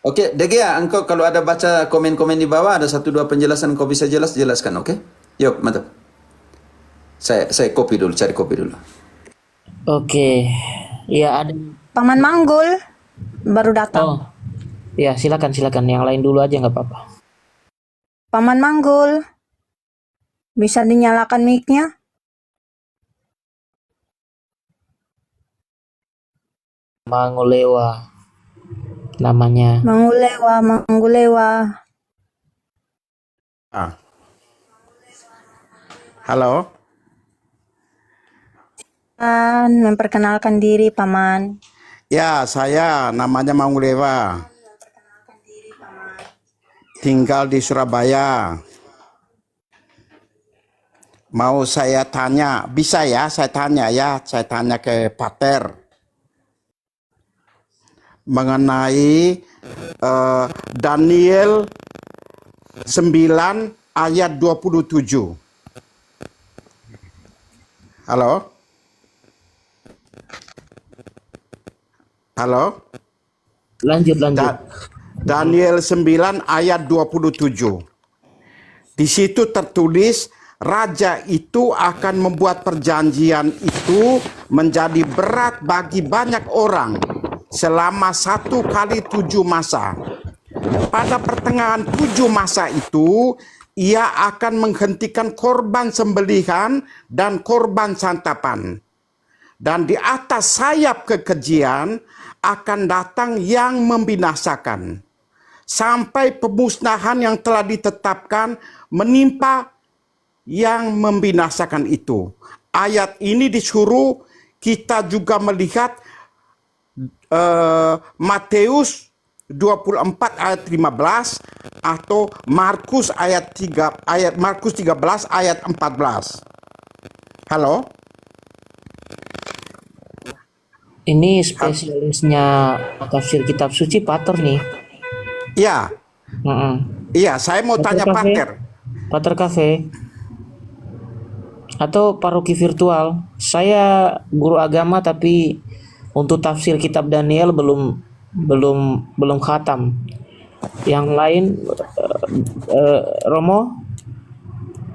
Oke, Degea, engkau kalau ada baca komen-komen di bawah, ada satu dua penjelasan kau bisa jelaskan, oke? Yuk, mantap. Saya copy dulu, cari copy dulu. Oke, ya ada. Paman Manggul baru datang. Oh, ya silakan silakan. Yang lain dulu aja nggak apa-apa. Paman Manggul, bisa dinyalakan mic-nya? Mangulewa namanya. Mangulewa, Mangulewa. Halo, Memperkenalkan diri, Paman. ya saya namanya Mangulewa, tinggal di Surabaya. Mau saya tanya, bisa ya saya tanya ke Pater mengenai Daniel 9 ayat 27. Halo? Halo? Lanjut lanjut. Daniel 9 ayat 27. Di situ tertulis, raja itu akan membuat perjanjian itu menjadi berat bagi banyak orang selama 1 kali 7 masa. Pada pertengahan 7 masa itu, ia akan menghentikan korban sembelihan dan korban santapan. Dan di atas sayap kekejian akan datang yang membinasakan, sampai pemusnahan yang telah ditetapkan menimpa yang membinasakan itu. Ayat ini disuruh kita juga melihat Matius 24 ayat 15 atau Markus Markus 13 ayat 14. Halo? Ini spesialisnya tafsir kitab suci Pater nih. Iya, iya, saya mau tanya Pater. Pater Cafe atau paroki virtual. Saya guru agama tapi untuk tafsir kitab Daniel belum khatam. Yang lain Romo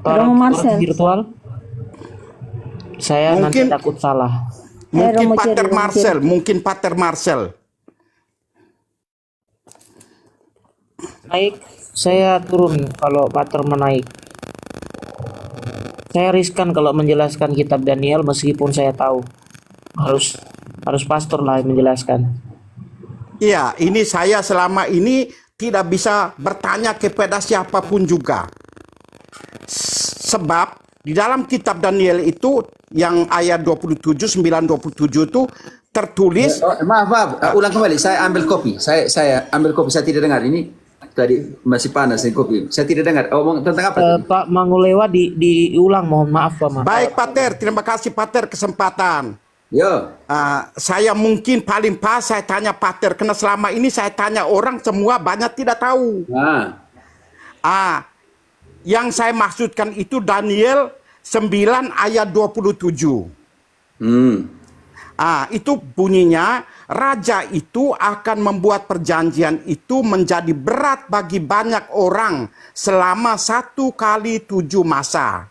Romo Marcel. virtual. Saya nanti Mungkin- takut salah. Mungkin Romo Pater Jerry, Romo Marcel, mungkin Pater Marcel. Naik, saya turun kalau Pater menaik. Saya riskan kalau menjelaskan kitab Daniel meskipun saya tahu harus pastor lah yang menjelaskan. Iya, ini saya selama ini tidak bisa bertanya kepada siapapun juga. Sebab di dalam kitab Daniel itu yang ayat 27, 9-27 itu tertulis, Maaf, ulang kembali. Saya ambil kopi. Saya ambil kopi. Saya tidak dengar. Ini tadi masih panas nih kopi. Saya tidak dengar. Omong tentang apa? Pak Mangulewa diulang, mohon maaf Pak. baik Pater, terima kasih Pater kesempatan. Yo, Saya mungkin paling pas saya tanya Pater, karena selama ini saya tanya orang semua banyak tidak tahu. Yang saya maksudkan itu Daniel 9 ayat 27. Itu bunyinya, raja itu akan membuat perjanjian itu menjadi berat bagi banyak orang selama 1 kali 7 masa.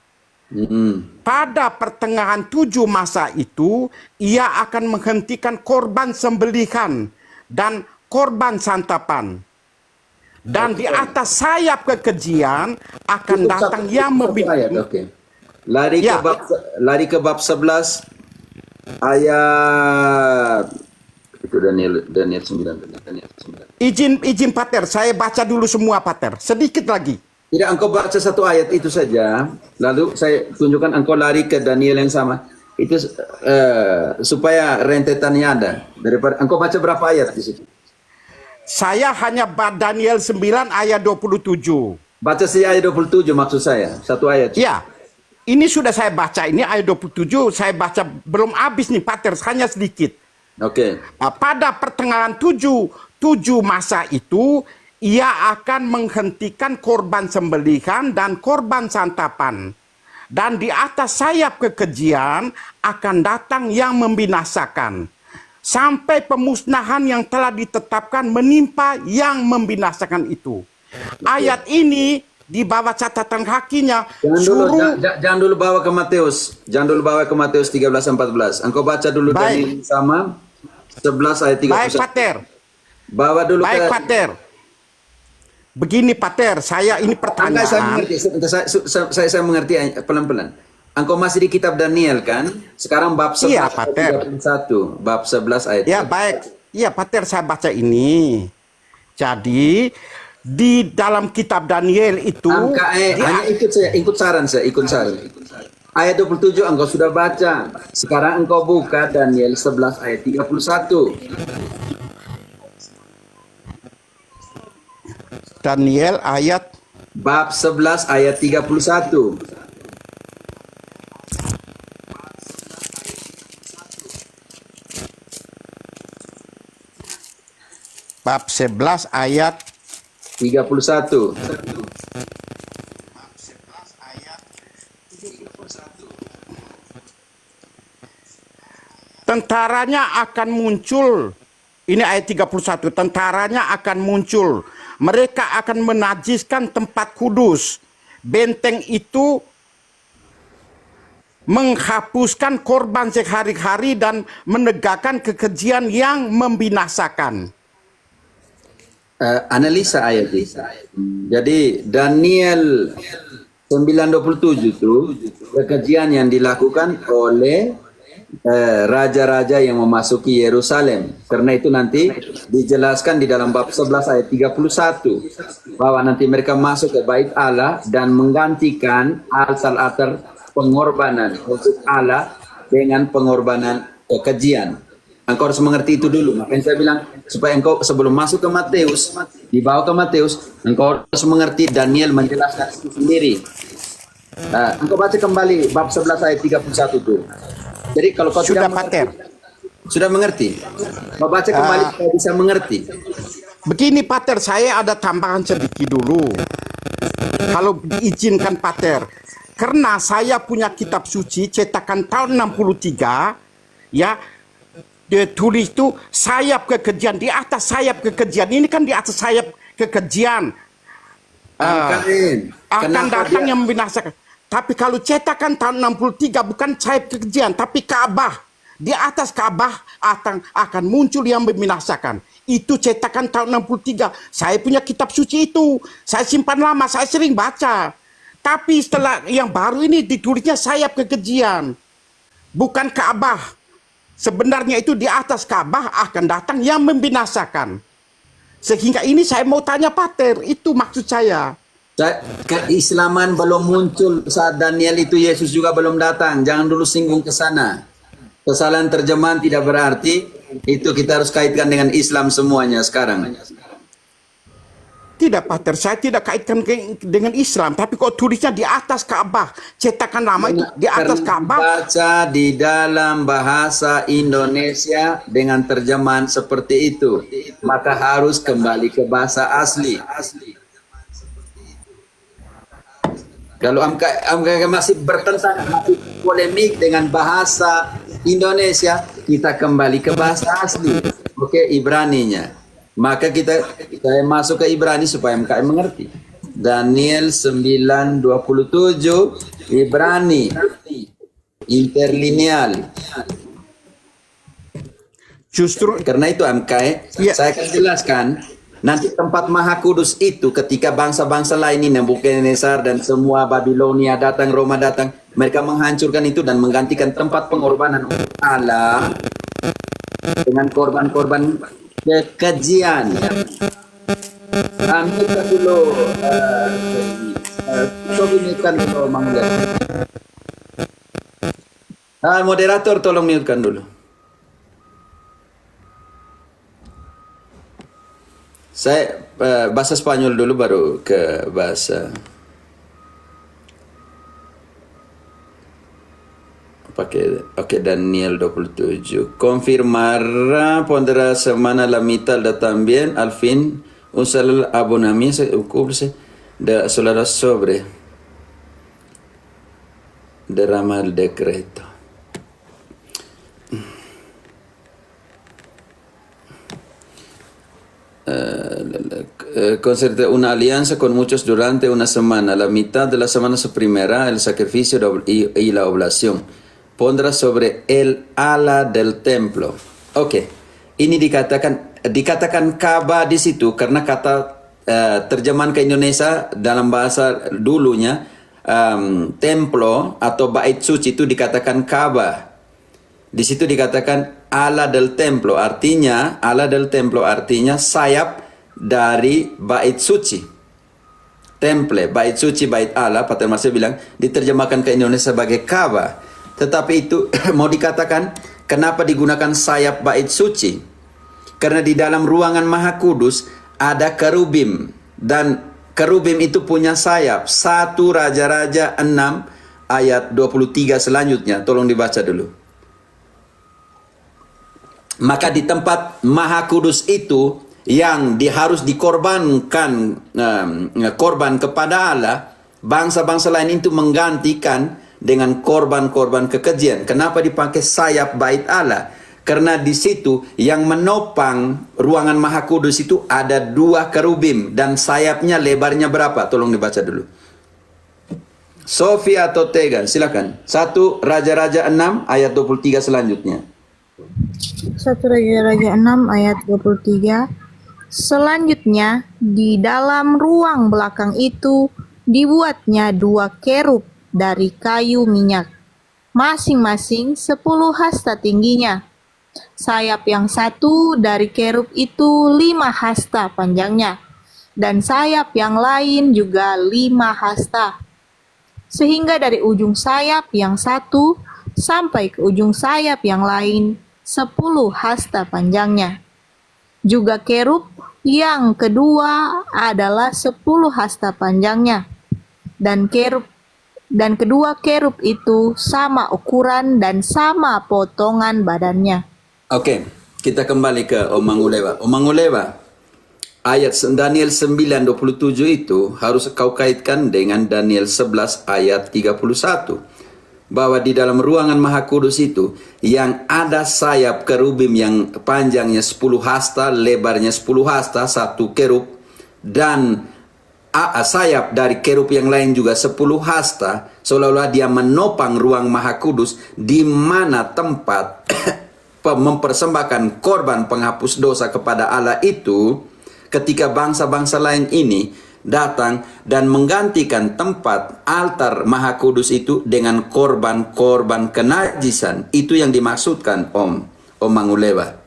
Pada pertengahan 7 masa itu, ia akan menghentikan korban sembelihan dan korban santapan. Dan di atas sayap kekejian akan datang yang membinasakan. Oke. Lari Ya. ke bab 11 ayat itu Daniel 9. Izin Pater, saya baca dulu semua Pater, sedikit lagi. Tidak, engkau baca satu ayat itu saja, lalu saya tunjukkan engkau lari ke Daniel yang sama. Itu supaya rentetannya ada. Daripada engkau baca berapa ayat di situ? Saya hanya Daniel 9 ayat 27. Baca si ayat 27 maksud saya, satu ayat. Ya, ini sudah saya baca, ini ayat 27, saya baca belum habis nih Pater, hanya sedikit. Oke. Pada pertengahan 7 masa itu, ia akan menghentikan korban sembelihan dan korban santapan. Dan di atas sayap kekejian akan datang yang membinasakan. sampai pemusnahan yang telah ditetapkan menimpa yang membinasakan itu. Ayat ini di bawah catatan kakinya suruh Jangan dulu bawa ke Matius. Jangan dulu bawa ke Matius 13-14. Engkau baca dulu Baik. Daniel sama 11 ayat 31. baik Pater. Bawa dulu Baik ke Pater. Begini Pater, saya ini Enggak, pertanyaan. saya mengerti. Saya mengerti pelan-pelan. Engkau masih di kitab Daniel kan? Sekarang bab 11 Iya, ayat Pater. 31. Bab 11 ayat Ya baik, iya Pater, saya baca ini. Jadi di dalam kitab Daniel itu Angka hanya ikut saran saya, ikut saran. Ayat 27 engkau sudah baca. Sekarang engkau buka Daniel 11 ayat 31. Daniel ayat Bab 11 ayat 31. bab 11 ayat 31. tentaranya akan muncul. Ini ayat 31. Tentaranya akan muncul. Mereka akan menajiskan tempat kudus. Benteng itu menghapuskan korban sehari-hari dan menegakkan kekejian yang membinasakan. Analisa ayat ini. Jadi Daniel 9:27 itu kekejian yang dilakukan oleh raja-raja yang memasuki Yerusalem. Karena itu nanti dijelaskan di dalam bab 11 ayat 31 bahwa nanti mereka masuk ke bait Allah dan menggantikan altar-altar pengorbanan untuk Allah dengan pengorbanan kekejian. Engkau harus mengerti itu dulu. Makanya saya bilang supaya engkau sebelum masuk ke Matius, dibawa ke Matius, engkau harus mengerti Daniel menjelaskan itu sendiri. Engkau baca kembali bab 11 ayat 31 itu. Jadi kalau kau Sudah tidak Pater. sudah mengerti, kau baca kembali supaya bisa mengerti. Begini Pater, saya ada tambahan sedikit dulu. Kalau diizinkan Pater. Karena saya punya kitab suci cetakan tahun 63, ya, dia tulis itu sayap kekejian, di atas sayap kekejian. Ini kan di atas sayap kekejian. Angkatin. Akan Kenapa datang dia- yang membinasakan. Tapi kalau cetakan tahun 63 bukan sayap kekejian, tapi Ka'bah. Di atas Ka'bah akan muncul yang membinasakan. Itu cetakan tahun 63. Saya punya kitab suci itu. Saya simpan lama, saya sering baca. Tapi setelah yang baru ini ditulisnya sayap kekejian. Bukan Ka'bah. Sebenarnya itu di atas Ka'bah akan datang yang membinasakan. Sehingga ini saya mau tanya Pater, itu maksud saya. Keislaman belum muncul saat Daniel itu, Yesus juga belum datang. Jangan dulu singgung ke sana. Kesalahan terjemahan tidak berarti itu kita harus kaitkan dengan Islam semuanya sekarang. Tidak Pater, saya tidak kaitkan dengan Islam. Tapi kok tulisnya di atas Ka'bah. Cetakan lama itu di atas Karena Ka'bah. baca di dalam bahasa Indonesia dengan terjemahan seperti itu, maka harus kembali ke bahasa asli. Kalau amka masih bertentangan, masih polemik dengan bahasa Indonesia, kita kembali ke bahasa asli. Oke, Ibraninya. Maka saya masuk ke Ibrani supaya MKM mengerti. Daniel 9:27 Ibrani interlineal. Justru Karena itu MKM, Iya. saya akan jelaskan nanti tempat maha kudus itu ketika bangsa-bangsa lain ini Nebukadnezar dan semua Babilonia datang, Roma datang, mereka menghancurkan itu dan menggantikan tempat pengorbanan untuk Allah dengan korban-korban kekejian. Ambilkan dulu, mute-kan dulu, Mangga. Moderator tolong mute-kan dulu. Saya bahasa Spanyol dulu baru ke bahasa Oke, Daniel 27. Confirmará, pondrá semana la mitad también, al fin, usar el abonamiento, ocuparse de solar sobre derrama el decreto. Concerté una alianza con muchos durante una semana. La mitad de la semana suprimirá el sacrificio y la oblación. Pondrá sobre el ala del templo. Oke, ini dikatakan Ka'bah di situ karena kata terjemahan ke Indonesia dalam bahasa dulunya templo atau bait suci itu dikatakan Ka'bah. Di situ dikatakan ala del templo, artinya sayap dari bait suci. Temple, bait suci, bait Allah, Pater Marcel bilang diterjemahkan ke Indonesia sebagai Ka'bah. Tetapi itu mau dikatakan kenapa digunakan sayap bait suci? Karena di dalam ruangan Maha Kudus ada kerubim, dan kerubim itu punya sayap. 1 Raja-Raja 6 ayat 23 selanjutnya, tolong dibaca dulu. Maka di tempat Maha Kudus itu yang harus dikorbankan korban kepada Allah, bangsa-bangsa lain itu menggantikan dengan korban-korban kekejian. Kenapa dipakai sayap bait Allah? Karena di situ yang menopang ruangan Maha Kudus itu ada 2 kerubim, dan sayapnya lebarnya berapa? Tolong dibaca dulu. Sofia atau Tegan, silakan. 1 Raja-Raja 6 ayat 23 selanjutnya. 1 Raja-Raja 6 ayat 23. Selanjutnya, di dalam ruang belakang itu dibuatnya 2 kerub dari kayu minyak, masing-masing 10 hasta tingginya. Sayap yang satu dari kerub itu 5 hasta panjangnya, dan sayap yang lain juga 5 hasta. Sehingga dari ujung sayap yang satu sampai ke ujung sayap yang lain 10 hasta panjangnya. Juga kerub yang kedua adalah 10 hasta panjangnya. Dan kedua kerub itu sama ukuran dan sama potongan badannya. Oke, kita kembali ke Om Mangulewa. Om Mangulewa, ayat Daniel 9:27 itu harus kau kaitkan dengan Daniel 11 ayat 31. Bahwa di dalam ruangan Maha Kudus itu yang ada sayap kerubim yang panjangnya 10 hasta, lebarnya 10 hasta, 1 kerub, dan sayap dari kerub yang lain juga 10 hasta, seolah-olah dia menopang ruang Maha Kudus, di mana tempat mempersembahkan korban penghapus dosa kepada Allah itu. Ketika bangsa-bangsa lain ini datang dan menggantikan tempat altar Maha Kudus itu dengan korban-korban kenajisan, itu yang dimaksudkan Om Mangulewa.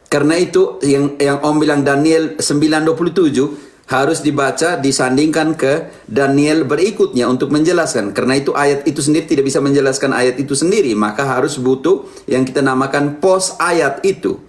Karena itu yang Om bilang Daniel 9:27 harus dibaca disandingkan ke Daniel berikutnya untuk menjelaskan. Karena itu ayat itu sendiri tidak bisa menjelaskan ayat itu sendiri, maka harus butuh yang kita namakan pos ayat itu.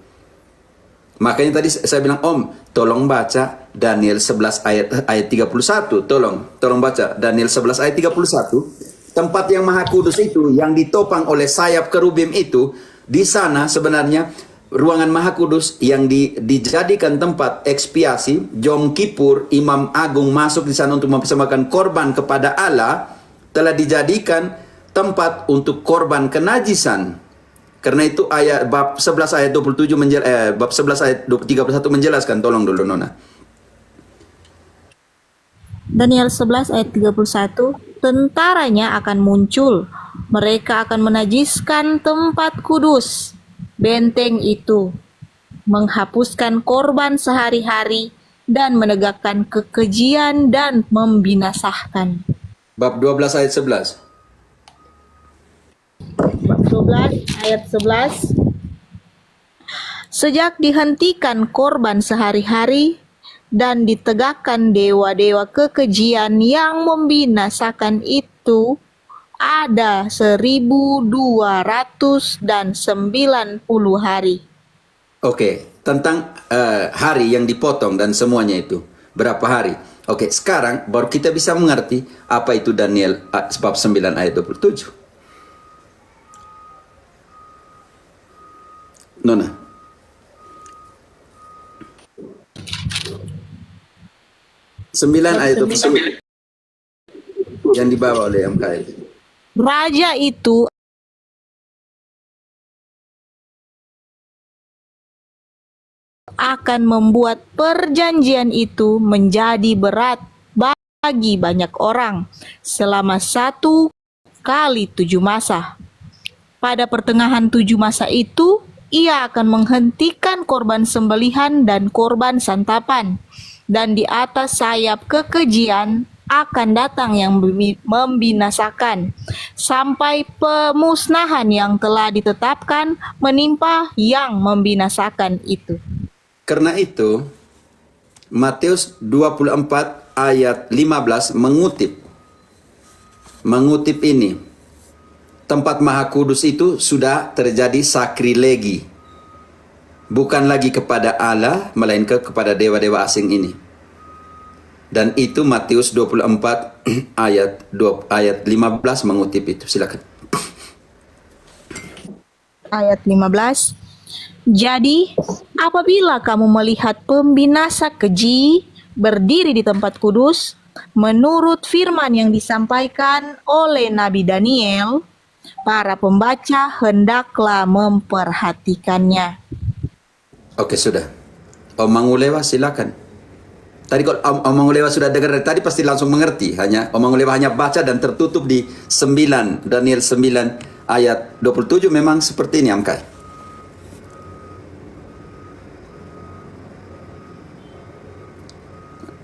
Makanya tadi saya bilang, Om, tolong baca Daniel 11 ayat 31. Tolong baca Daniel 11 ayat 31. Tempat yang Maha Kudus itu yang ditopang oleh sayap kerubim itu, di sana sebenarnya ruangan Maha Kudus yang dijadikan tempat ekspiasi. Jom Kippur, Imam Agung masuk di sana untuk mempersembahkan korban kepada Allah, telah dijadikan tempat untuk korban kenajisan. Karena itu ayat bab 11 ayat 27 bab 11 ayat 31 menjelaskan. Tolong dulu Nona. Daniel 11 ayat 31, tentaranya akan muncul, mereka akan menajiskan tempat kudus, benteng itu, menghapuskan korban sehari-hari, dan menegakkan kekejian dan membinasakan. Bab 12 ayat 11. Bab 12 ayat 11. Sejak dihentikan korban sehari-hari dan ditegakkan dewa-dewa kekejian yang membinasakan itu, ada 1290 hari. Oke, tentang hari yang dipotong dan semuanya itu. Berapa hari? Oke, sekarang baru kita bisa mengerti apa itu Daniel bab 9 ayat 27. Nona. 9 ayat 27 yang dibawa oleh MKL. Raja itu akan membuat perjanjian itu menjadi berat bagi banyak orang selama 1 kali 7 masa. Pada pertengahan 7 masa itu, ia akan menghentikan korban sembelihan dan korban santapan. Dan di atas sayap kekejian akan datang yang membinasakan, sampai pemusnahan yang telah ditetapkan menimpa yang membinasakan itu. Karena itu, Matius 24 ayat 15 mengutip ini. Tempat Maha Kudus itu sudah terjadi sakrilegi. Bukan lagi kepada Allah, melainkan kepada dewa-dewa asing ini. Dan itu Matius 24 ayat 15 mengutip itu. Silakan. Ayat 15. Jadi, apabila kamu melihat pembinasa keji berdiri di tempat kudus, menurut firman yang disampaikan oleh Nabi Daniel, para pembaca hendaklah memperhatikannya. Oke, sudah. Om Mangulewa silakan. Tadi kalau Om Mangulewa sudah dengar dari tadi pasti langsung mengerti. Om Mangulewa hanya baca dan tertutup di 9, Daniel 9 ayat 27 memang seperti ini, Amkai.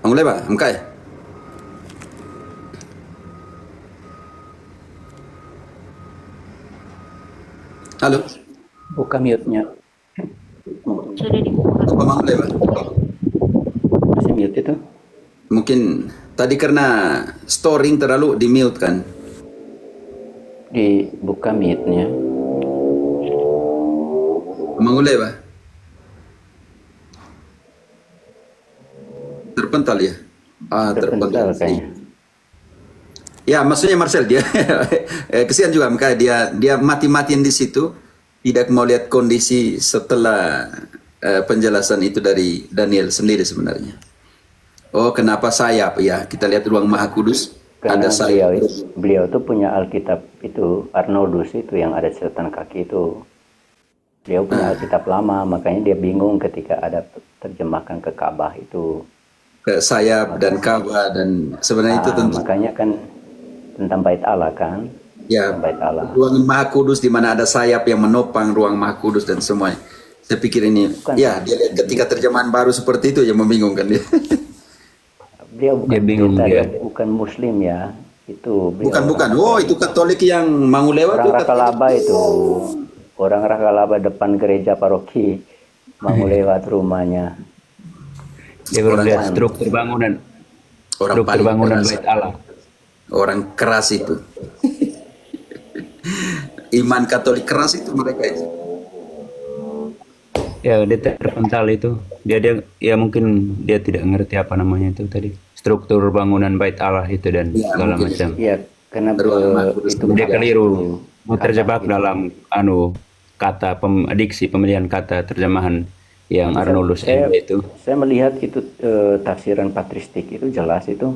Mangulewa, Amkai. Halo. Buka mute-nya. Sudah dibuka. Om Mangulewa. Masih mute itu? Mungkin tadi karena storing terlalu di mute kan. Dibuka mute-nya. Mangulewa. Terpental ya? Terpental kayaknya. Ya, maksudnya Marcel dia kesian juga makanya dia mati-matian di situ, tidak mau lihat kondisi setelah penjelasan itu dari Daniel sendiri sebenarnya. Oh, kenapa sayap ya? Kita lihat ruang Maha Kudus Karena ada sayap. beliau itu punya Alkitab itu, Arnoldus itu yang ada catatan kaki itu. Beliau punya Alkitab lama, makanya dia bingung ketika ada terjemahkan ke Ka'bah itu. Ke sayap dan Ka'bah dan sebenarnya itu tentu Makanya kan tentang Bait Allah kan? ya, Tentang Bait Allah. ruang Maha Kudus di mana ada sayap yang menopang ruang Maha Kudus dan semuanya. Saya pikir ini Bukan. ya, dia lihat ketika terjemahan baru seperti itu yang membingungkan dia. Beliau bukan, Dia bingung dia. bukan Muslim ya. Itu beliau Bukan. Oh, itu Katolik yang Mangulewa orang itu Katolik. Rakalaba itu. Orang Rakalaba depan gereja paroki mau lewat rumahnya. Dia baru lihat struktur bangunan. Orang Struktur paling bangunan keras. Bait Allah. Orang keras itu. Iman Katolik keras itu mereka itu. Ya, dia terpental itu. Dia ya mungkin dia tidak ngerti apa namanya itu tadi. Struktur bangunan Bait Allah itu dan Ya, segala mungkin. macam. Iya, karena Ruang Maha Kudus. itu Dia bukan keliru. Mau kata terjebak itu. dalam kata diksi pemilihan kata terjemahan yang Arnoldus itu. Saya melihat itu tafsiran patristik itu jelas itu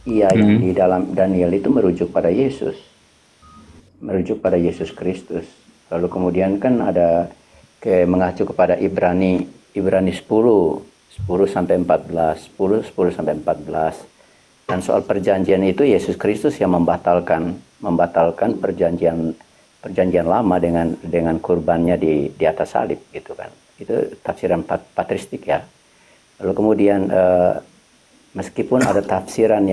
yang di dalam Daniel itu merujuk pada Yesus. Merujuk pada Yesus Kristus. Lalu kemudian kan ada mengacu kepada Ibrani 10 sampai 14, 10 sampai 14. Dan soal perjanjian itu Yesus Kristus yang membatalkan perjanjian lama dengan kurbannya di atas salib gitu kan. Itu tafsiran patristik ya. Lalu kemudian meskipun ada tafsiran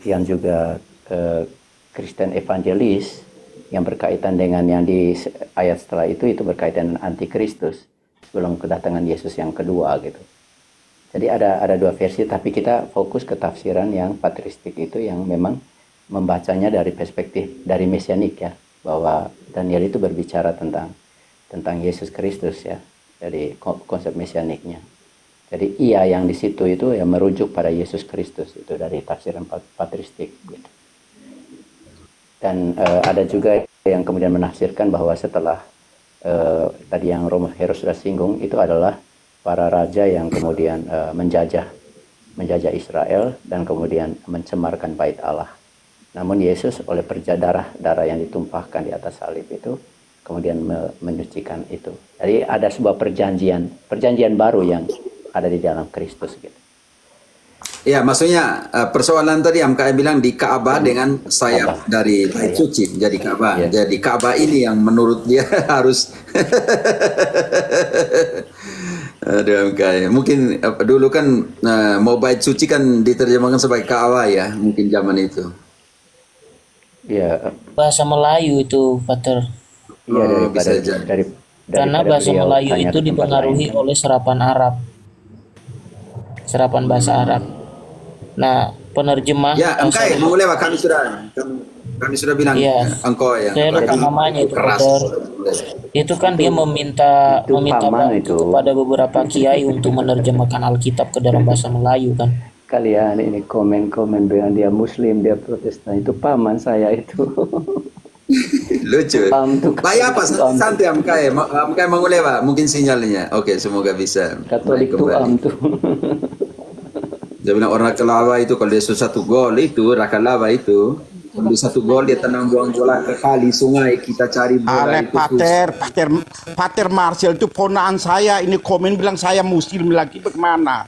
yang juga Kristen evangelis yang berkaitan dengan yang di ayat setelah itu berkaitan dengan antikristus sebelum kedatangan Yesus yang kedua gitu. Jadi ada dua versi, tapi kita fokus ke tafsiran yang patristik itu yang memang membacanya dari perspektif dari mesianik ya, bahwa Daniel itu berbicara tentang Yesus Kristus ya, dari konsep mesianiknya. Jadi ia yang di situ itu yang merujuk pada Yesus Kristus itu dari tafsiran patristik gitu. Dan ada juga yang kemudian menafsirkan bahwa setelah tadi yang Romo Hero sudah singgung itu adalah para raja yang kemudian menjajah Israel dan kemudian mencemarkan Bait Allah. Namun Yesus oleh darah yang ditumpahkan di atas salib itu kemudian menyucikan itu. Jadi ada sebuah perjanjian baru ada di dalam Kristus gitu. Ya, maksudnya persoalan tadi MKM bilang di Ka'bah dengan sayap dari bait suci menjadi Ka'bah. Iya. Jadi Ka'bah ini yang menurut dia harus Aduh MKM. Mungkin dulu kan mau bait suci kan diterjemahkan sebagai Ka'bah ya, mungkin zaman itu. Iya, Bahasa Melayu itu, Pater. iya Oh, bisa daripada jadi. Karena daripada bahasa beliau Melayu tanya itu ke tempat dipengaruhi lain. oleh serapan Arab, serapan bahasa Arab. Nah, penerjemah Ya, MKM mau lewat kami sudah bilang Iya, engkau yang saya lupa namanya itu, keras. Pater. Itu kan dia meminta itu paman bantu itu. kepada beberapa kiai untuk menerjemahkan Alkitab ke dalam bahasa Melayu kan. Kalian ini komen-komen bilang dia Muslim, dia Protestan, itu paman saya itu. Lucu. Tuh Bayar apa? Katolik tuh Santai MKM. MKM mau lewat, mungkin sinyalnya. Oke, semoga bisa Katolik naik tuh kembali. tuh. Dia bilang orang Rakalaba itu kalau dia satu gol itu Rakalaba itu kalau dia satu gol dia tenang buang bola ke kali sungai kita cari bola Ale itu susah. Pater Marcel itu ponaan saya, ini komen bilang saya muslim lagi, bagaimana?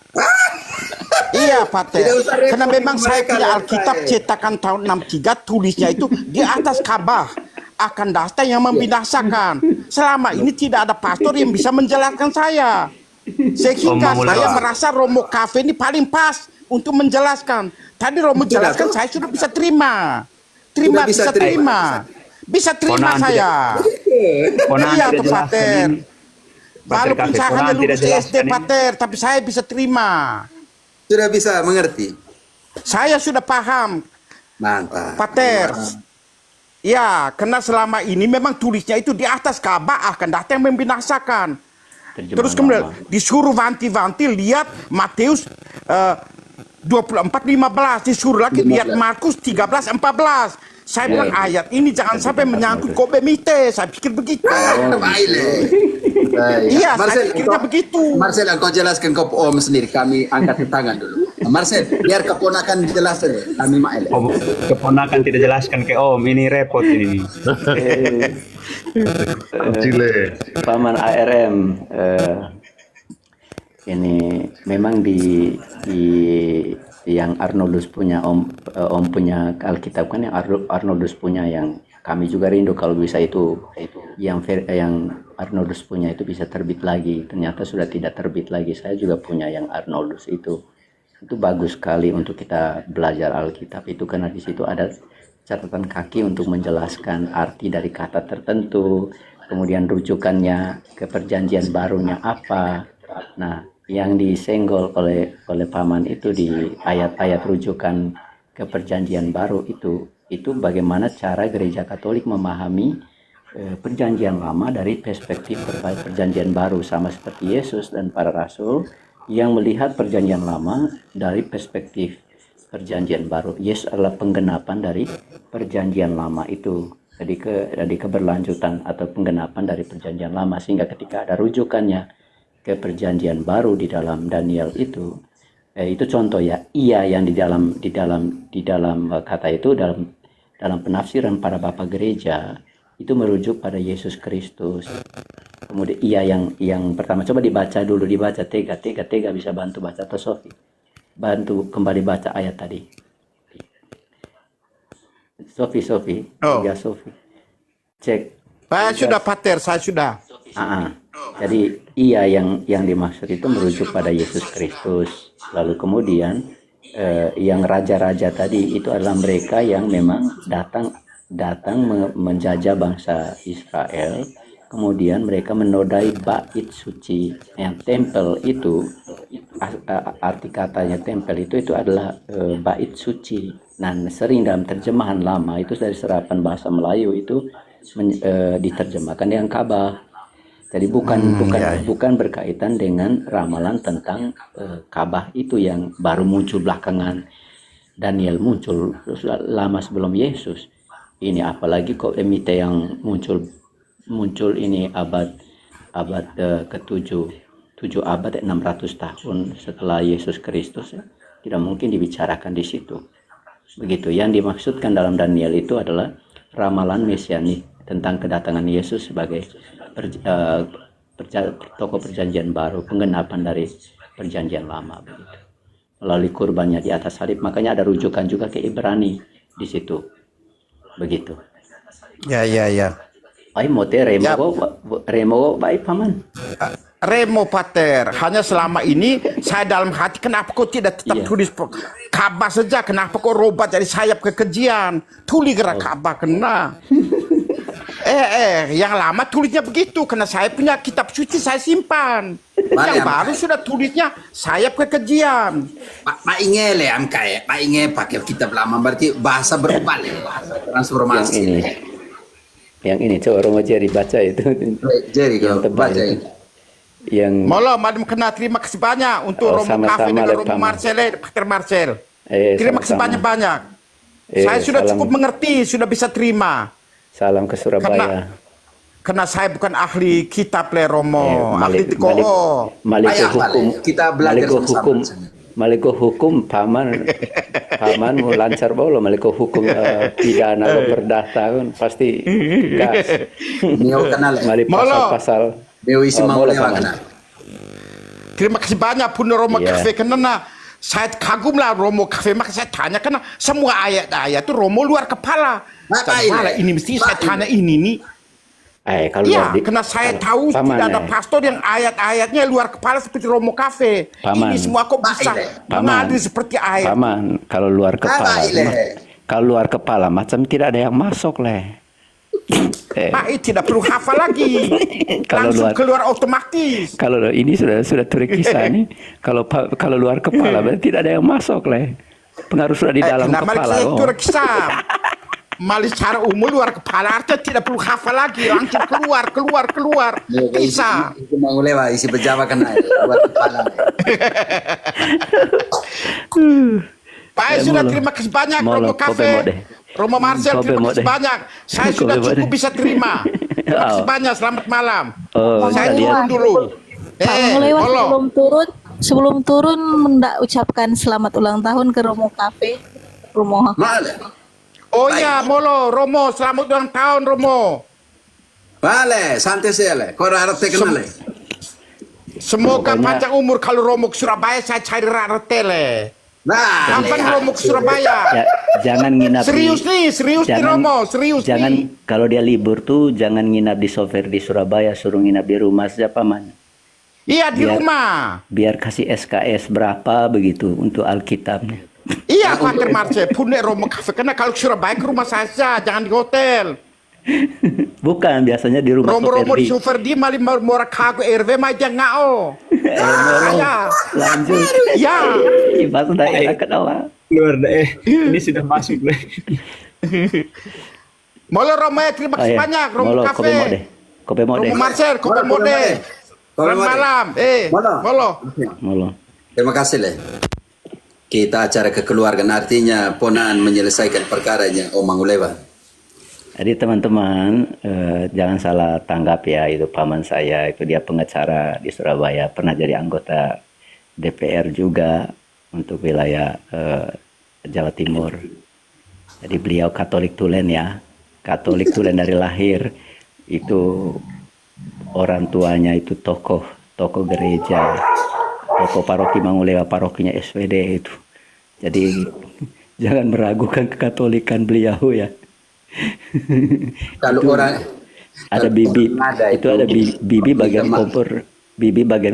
Iya Pater, Tidak usah repot karena memang saya mereka, punya Pak. Alkitab cetakan tahun 63, tulisnya itu di atas Ka'bah akan datang yang membinasakan. Selama ini tidak ada pastor yang bisa menjelaskan saya. Sehingga saya merasa Romo Cafe ini paling pas untuk menjelaskan. Tadi Romo Sudah, jelaskan, tuh. saya sudah bisa terima. Sudah Bisa bisa terima. terima. Bisa terima saya. Ponaan Iya tidak tuh jelaskan Pater. ini. Walaupun Pater saya Ponaan hanya tidak lulus SD jelaskan ini. Pater, tapi saya bisa terima. Sudah bisa mengerti. Saya sudah paham Mantap. Pater. Ya, karena selama ini memang tulisnya itu di atas Ka'bah akan datang yang membinasakan. Terjemahan Terus kemudian lama. disuruh vanti-vanti lihat Matius 24:15, disuruh lagi lihat 15. Markus 13:14. Saya bilang ayat ini jangan sampai menyangkut Kobe Mite. Saya pikir begitu. Baik. Iya, saya Marcel, pikirnya begitu. Marcel, engkau jelaskan ke Om sendiri. Kami angkat tangan dulu. Marcel, biar keponakan jelaskan. Kami maile. Oh, keponakan tidak jelaskan ke Om, ini repot ini. Paman ARM ini memang di yang Arnoldus punya Om punya Alkitab kan, yang Arnoldus punya, yang kami juga rindu kalau bisa itu yang Arnoldus punya itu bisa terbit lagi. Ternyata sudah tidak terbit lagi. Saya juga punya yang Arnoldus itu bagus sekali untuk kita belajar Alkitab itu, karena di situ ada catatan kaki untuk menjelaskan arti dari kata tertentu, kemudian rujukannya ke perjanjian barunya apa. Nah, yang disenggol oleh paman itu di ayat-ayat rujukan ke perjanjian baru itu bagaimana cara gereja Katolik memahami perjanjian lama dari perspektif perjanjian baru, sama seperti Yesus dan para rasul yang melihat perjanjian lama dari perspektif perjanjian baru. Yesus adalah penggenapan dari perjanjian lama itu. Jadi keberlanjutan atau penggenapan dari perjanjian lama, sehingga ketika ada rujukannya ke perjanjian baru di dalam Daniel itu contoh ya, iya yang di dalam kata itu dalam penafsiran para bapak gereja itu merujuk pada Yesus Kristus. Kemudian iya yang pertama, coba dibaca Tega bisa bantu baca, atau Sofi bantu kembali baca ayat tadi. Sofi Oh. ya Sofi cek. Saya sudah Pater, saya sudah. Jadi iya yang dimaksud itu merujuk pada Yesus Kristus. Lalu kemudian yang raja-raja tadi itu adalah mereka yang memang datang menjajah bangsa Israel. Kemudian mereka menodai bait suci. Yang tempel itu arti katanya tempel itu adalah bait suci. Nah, sering dalam terjemahan lama itu dari serapan bahasa Melayu itu diterjemahkan dengan Ka'bah. Jadi bukan berkaitan dengan ramalan tentang Ka'bah itu yang baru muncul belakangan. Daniel muncul lama sebelum Yesus. Ini apalagi kok emite yang muncul ini abad ke-7 abad 600 tahun setelah Yesus Kristus ya. Tidak mungkin dibicarakan di situ. Begitu. Yang dimaksudkan dalam Daniel itu adalah ramalan mesianik tentang kedatangan Yesus sebagai tokoh perjanjian baru, penggenapan dari perjanjian lama begitu. Melalui kurbannya di atas salib, makanya ada rujukan juga ke Ibrani di situ. Begitu. Ya. Ai mote remo Ya. remo baik paman. Remo Pater, hanya selama ini saya dalam hati, kenapa kau tidak tetap Iya. tulis Ka'bah saja? Kenapa kau robat dari sayap kekejian? Tulis gerak Ka'bah kena. Yang lama tulisnya begitu, karena saya punya kitab suci saya simpan. Yang Balik, baru sudah tulisnya sayap kekejian. Pak Inge le amkai, Pak Inge pakai kitab lama berarti bahasa berubah le, bahasa transformasi. Yang ini coba Romo Jerry baca itu. Jadi yang kalau tebal baca itu. ini. Yang Molo, Madam kena terima kasih banyak untuk Oh, Romo sama-sama, Cafe dengan Le, Romo Paman. Marcel, Pater Marcel. Terima kasih sama-sama. banyak-banyak. Saya sudah salam- cukup mengerti, sudah bisa terima. Salam ke Surabaya. Karena saya bukan ahli kitab le Romo, ahli Malik tiko. Ayah, hukum. kita belajar Maliko sama-sama. hukum. Maliko hukum paman mau lancar bolo Maliko hukum pidana lo perdata kan pasti gas. Neo kenal le. Mali Molo. pasal-pasal. Neo isi mau boleh, lewat Paman. kenal. Terima kasih banyak pun Romo Iya. Cafe karena saya kagum lah Romo Cafe, maka saya tanya karena semua ayat-ayat itu Romo luar kepala. Maka Malah ini mesti saya tanya ini nih. Kalau Iya, luar karena saya tahu Paman, tidak ada pastor yang ayat-ayatnya luar kepala seperti Romo Cafe. Paman. Ini semua kok bisa mengalir seperti ayat. Paman, kalau luar kepala, kalau luar kepala macam tidak ada yang masuk leh. Pak, tidak perlu hafal lagi. Kalau Langsung luar- keluar otomatis. Kalau ini sudah terkisah nih. Kalau luar kepala berarti tidak ada yang masuk leh. Pengaruh sudah di dalam Kenapa kepala. saya Oh. itu reksa? Malah secara umum luar kepala artinya tidak perlu hafal lagi, langsung keluar. Bisa. Itu mau lewat isi pejabat kenal. Buat kepala. Pak, sudah terima kasih banyak Molo, Romo kope Cafe. mode. Romo Marcel, Kope terima kasih mode. banyak. Saya sudah Kope cukup mode. bisa terima. Terima kasih Oh. banyak, selamat malam. Oh, Saya kalian- turun dulu. Pak Mengulewat Molo. sebelum turun mendak ucapkan selamat ulang tahun ke Romo Cafe. Romo. Mana? Oh iya, Molo, Romo, selamat ulang tahun Romo. Vale, santai saya le. Kau rarte kenal le. Semoga Pokoknya- panjang umur. Kalau Romo ke Surabaya saya cari rartele. Nah, Kapan Romo ke Surabaya? Jangan nginap Serius nih Romo, serius jangan nih. kalau dia libur tuh jangan nginap di Sofer di Surabaya, suruh nginap di rumah saja paman. Iya di Biar- rumah. Biar kasih SKS berapa begitu untuk Alkitabnya. Iya Pater Marcel, punya Romo Cafe. Karena kalau ke Surabaya ke rumah saja, jangan di hotel. Bukan, biasanya di rumah Romo di Soferdi. Suverdi mali mora kago RW maja ngao. Moro, Ya, lanjut. ya. Pas udah enak ketawa. Luar ini sudah masuk deh. Molo Romo ya, terima kasih banyak Romo Molo, Cafe. kope mode. Romo Marcel, kopi Molo, mode. Kopi Selamat mode. malam. Molo. Molo. Molo. Terima kasih le. Kita acara kekeluargaan artinya ponaan menyelesaikan perkaranya Omang Ulewa. Jadi teman-teman jangan salah tanggap ya, itu paman saya, itu dia pengacara di Surabaya, pernah jadi anggota DPR juga untuk wilayah Jawa Timur. Jadi beliau Katolik tulen ya, Katolik tulen dari lahir. Itu orang tuanya itu tokoh gereja, tokoh paroki Mangulewa, parokinya SWD itu. Jadi jangan meragukan kekatolikan beliau ya. Kalau Itu orang ada bibi ada itu ada bibi bagian Kita kompor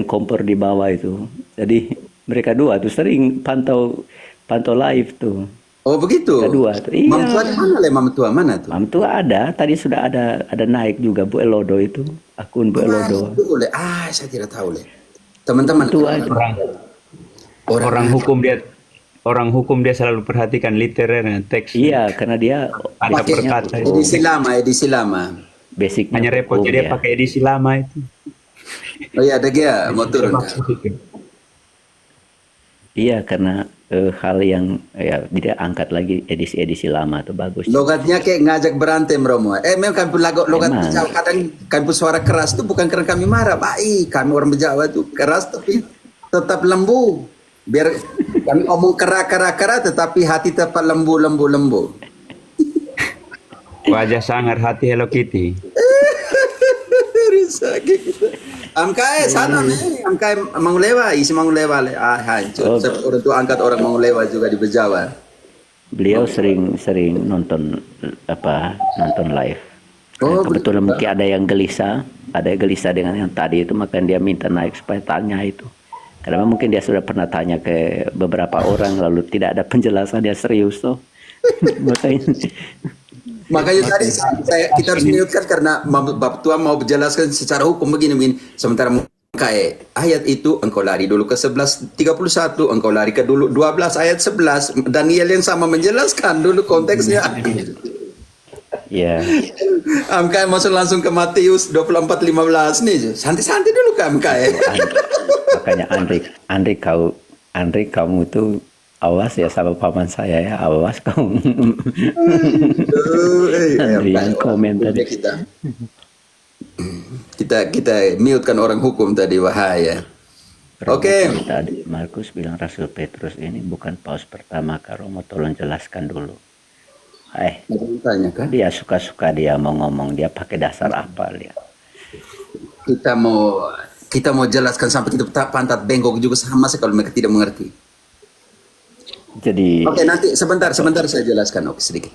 kompor di bawah itu. Jadi mereka dua tuh sering pantau live tuh. Oh begitu. Kedua tuh, iya. Mam tua di mana le? Mam tua mana tuh? Mam tuh ada, tadi sudah ada naik juga Bu Elodo itu, akun Bu Elodo. Itu le. Saya tidak tahu le. Teman-teman. Itu aja. Orang hukum dia selalu perhatikan literernya, teks. Iya, karena dia Ada Pakai perkata. edisi lama. basicnya Hanya repot hukum, jadi ya. pakai edisi lama itu. Oh iya ada dia mau turun. Iya, karena hal yang ya dia angkat lagi edisi lama tuh bagus. Logatnya kayak ngajak berantem Romo. Memang kami pun logat Emang. Jawa kadang kami pun suara keras tuh bukan karena kami marah. Baik, kami orang Jawa tuh keras tapi tetap lembu. Biar kami omong kera tetapi hati tetap lembu. Wajah sangar hati Hello Kitty. Rusak gitu. Amkai sana nih, Amkai Mangulewa, isi Mangulewa. Hancur. Orang tua angkat orang Mangulewa juga di Bejawa. Beliau sering nonton nonton live. Oh, Kebetulan mungkin ada yang gelisah dengan yang tadi itu, maka dia minta naik supaya tanya itu. Karena mungkin dia sudah pernah tanya ke beberapa orang lalu tidak ada penjelasan, dia serius tuh. Makanya tadi kita harus meniupkan karena Bapak Tua mau menjelaskan secara hukum begini. Sementara kayak ayat itu engkau lari dulu ke 11:31, engkau lari ke dulu 12 ayat 11. Daniel yang sama menjelaskan dulu konteksnya. Ya. Amkai masuk langsung ke Matius 24:15 nih. Santai-santai dulu ke Amkai. Makanya Andri kamu itu awas ya sama paman saya ya, awas kamu. Andri yang komen tadi. Kita mute kan orang hukum tadi, bahaya. Oke. Tadi Markus bilang Rasul Petrus ini bukan paus pertama, Romo tolong jelaskan dulu. Tanya kan? Dia suka-suka dia mau ngomong, dia pakai dasar apa dia? Kita mau jelaskan sampai kita pantat bengkok juga sama sih kalau mereka tidak mengerti. Jadi Oke, nanti sebentar saya jelaskan sedikit.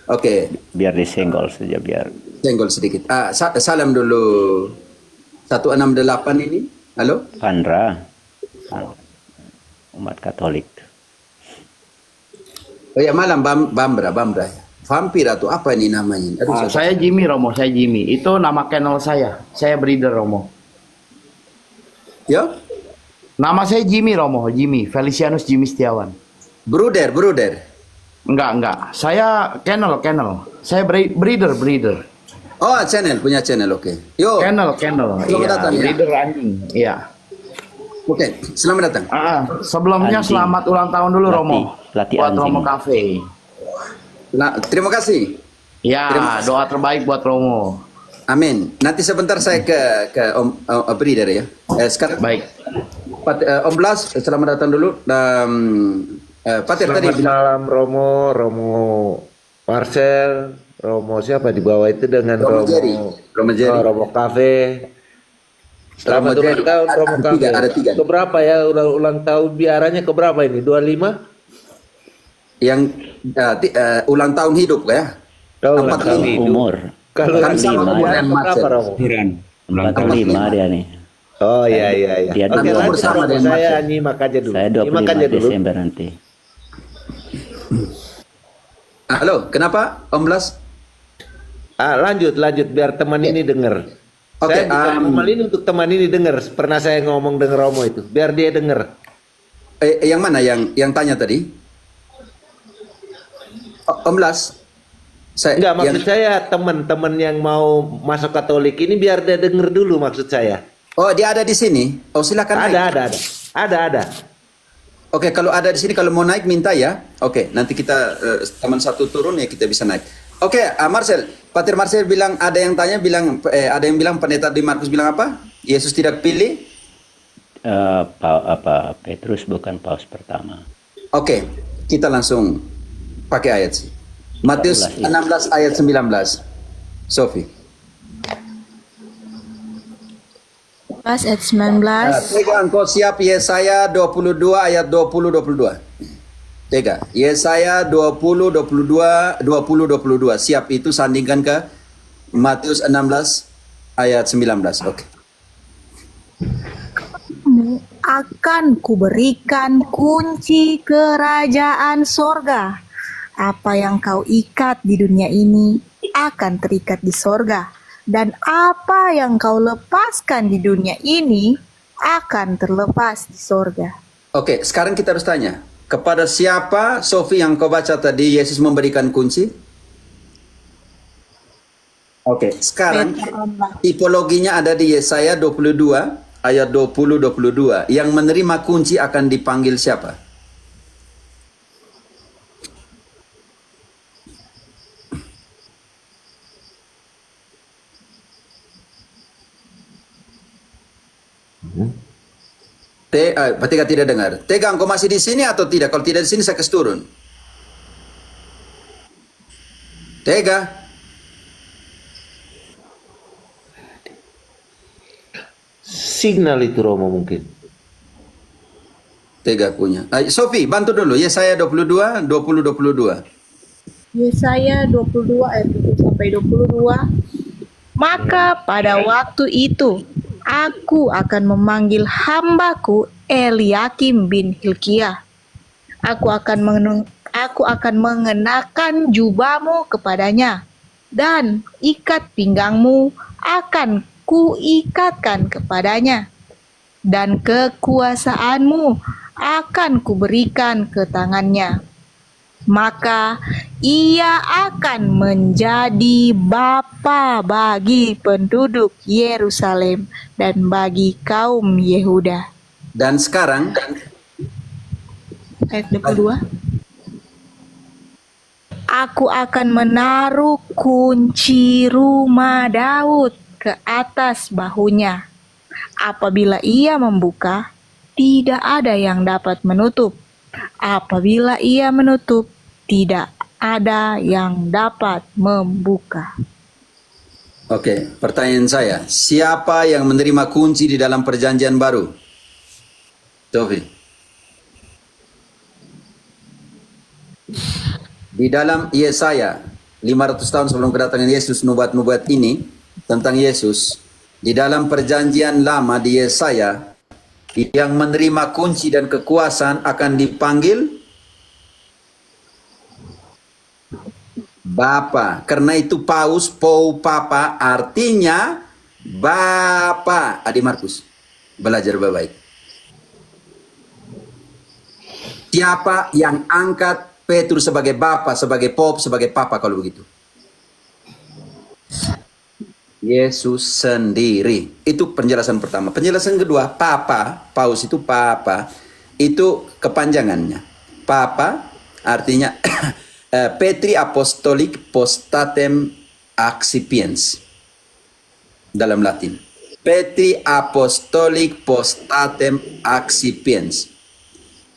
Oke. Biar disenggol saja biar. Senggol sedikit. Salam dulu. 168 ini. Halo? Pandra. Umat Katolik. Oh ya, malam Bambra. Vampir atau apa ini namanya? Aduh, Saya Jimmy Romo, saya Jimmy. Itu nama channel saya. Saya breeder Romo. Ya? Nama saya Jimmy Romo, Jimmy Felicianus Jimmy Setiawan. Bruder. Enggak. Saya channel. Saya breeder. Oh, punya channel, oke. Yo. Channel. Selamat Iya, datang, ya. breeder anjing. Iya. Oke, selamat datang. Sebelumnya Anjing. selamat ulang tahun dulu Romo. Latih Buat anjing. Romo Cafe. Nah, terima kasih. Ya, Terima kasih. doa terbaik buat Romo. Amin. Nanti sebentar saya ke Om Breeder ya. Sekarang Baik. Om Blas, selamat datang dulu. Pater tadi Selamat malam Romo Marcel, Romo siapa di bawah itu dengan Romo Jerry. Romo Cafe. Selamat Romo ulang Jerry. tahun Romo Ada Cafe. tiga, ada tiga. Keberapa ya ulang tahun biaranya keberapa ini? 25? yang ulang tahun hidup ya. Kalau ulang 45. tahun hidup. Umur. Kalau Kan sama lima, dengan berapa Marcel. Romo? 45 dia nih. Oh iya. Dia Oke, dua lanjut bersama Romo, dengan saya Marcel. nyimak aja dulu. Saya Nyimak aja 25 dulu. Desember nanti. Halo, kenapa Om Blas? Lanjut biar teman ini dengar. Oke, Saya bukan ngomong ini untuk teman ini dengar. Pernah saya ngomong dengan Romo itu, biar dia dengar. Yang mana yang tanya tadi? Om Blas. Enggak, maksud saya teman-teman yang mau masuk Katolik ini biar dia dengar dulu maksud saya. Oh, dia ada di sini. Oh, silakan naik. Ada. Oke, kalau ada di sini, kalau mau naik minta ya. Oke, nanti kita teman satu turun ya kita bisa naik. Oke, Marcel, Pater Marcel bilang ada yang ada yang bilang pendeta di Markus bilang apa? Yesus tidak pilih. Petrus bukan paus pertama. Oke, kita langsung pakai ayat sih. Matius 16 ayat 19. Sofi. Pas ayat 19. Tega engkau siap Yesaya 22 ayat 20-22. Tega. Yesaya 20-22. Siap itu sandingkan ke Matius 16 ayat 19. Oke. Akan kuberikan kunci kerajaan sorga. Apa yang kau ikat di dunia ini akan terikat di sorga. Dan apa yang kau lepaskan di dunia ini akan terlepas di sorga. Oke, sekarang kita harus tanya. Kepada siapa, Sofi, yang kau baca tadi, Yesus memberikan kunci? Oke, sekarang tipologinya ada di Yesaya 22 ayat 20-22. Yang menerima kunci akan dipanggil siapa? Tega tidak dengar. Tega, engkau masih di sini atau tidak? Kalau tidak di sini saya kasih turun. Tega. signal itu Romo mungkin. Tega punya. Sofi, bantu dulu. Yesaya 22, 20, 22. Yesaya 22 ayat 1 sampai 22. Maka pada waktu itu aku akan memanggil hambaku Eliakim bin Hilkiah. Aku akan mengenakan jubahmu kepadanya, dan ikat pinggangmu akan kuikatkan kepadanya, dan kekuasaanmu akan kuberikan ke tangannya. Maka ia akan menjadi bapa bagi penduduk Yerusalem dan bagi kaum Yehuda. Dan sekarang Ayat 22. Aku akan menaruh kunci rumah Daud ke atas bahunya. Apabila ia membuka, tidak ada yang dapat menutup. Apabila ia menutup, tidak ada yang dapat membuka. Oke, pertanyaan saya, siapa yang menerima kunci di dalam perjanjian baru? Sofi. Di dalam Yesaya, 500 tahun sebelum kedatangan Yesus, nubuat-nubuat ini tentang Yesus, di dalam perjanjian lama di Yesaya, yang menerima kunci dan kekuasaan akan dipanggil Bapa. Karena itu paus, papa artinya Bapa. Adi Markus, belajar baik-baik. Siapa yang angkat Petrus sebagai Bapa, sebagai Pop, sebagai Papa kalau begitu? Yesus sendiri. Itu penjelasan pertama. Penjelasan kedua, Papa, paus itu Papa, itu kepanjangannya. Papa artinya Petri Apostolic Postatem Accipiens dalam Latin. Petri Apostolic Postatem Accipiens.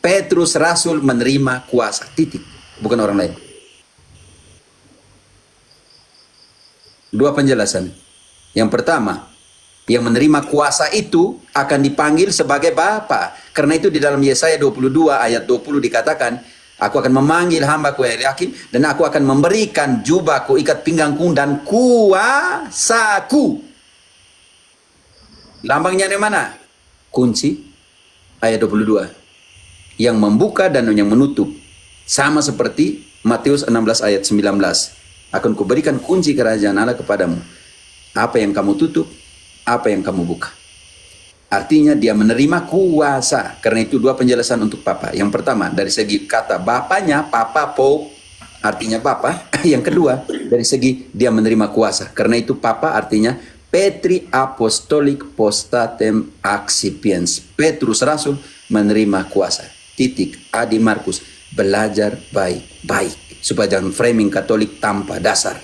Petrus Rasul menerima kuasa, titik, bukan orang lain. Dua penjelasan. Yang pertama, yang menerima kuasa itu akan dipanggil sebagai Bapa. Karena itu di dalam Yesaya 22 ayat 20 dikatakan, aku akan memanggil hambaku Eliakim dan aku akan memberikan jubahku, ikat pinggangku dan kuasaku. Lambangnya di mana? Kunci ayat 22. Yang membuka dan yang menutup. Sama seperti Matius 16 ayat 19. Akan kuberikan kunci kerajaan Allah kepadamu. Apa yang kamu tutup, apa yang kamu buka. Artinya dia menerima kuasa. Karena itu dua penjelasan untuk Papa. Yang pertama dari segi kata bapaknya, Papa, Pope, artinya Papa. Yang kedua dari segi dia menerima kuasa. Karena itu Papa artinya Petri Apostolic Postatem Accipiens. Petrus Rasul menerima kuasa. Titik. Adi Markus, belajar baik-baik. Supaya jangan framing Katolik tanpa dasar.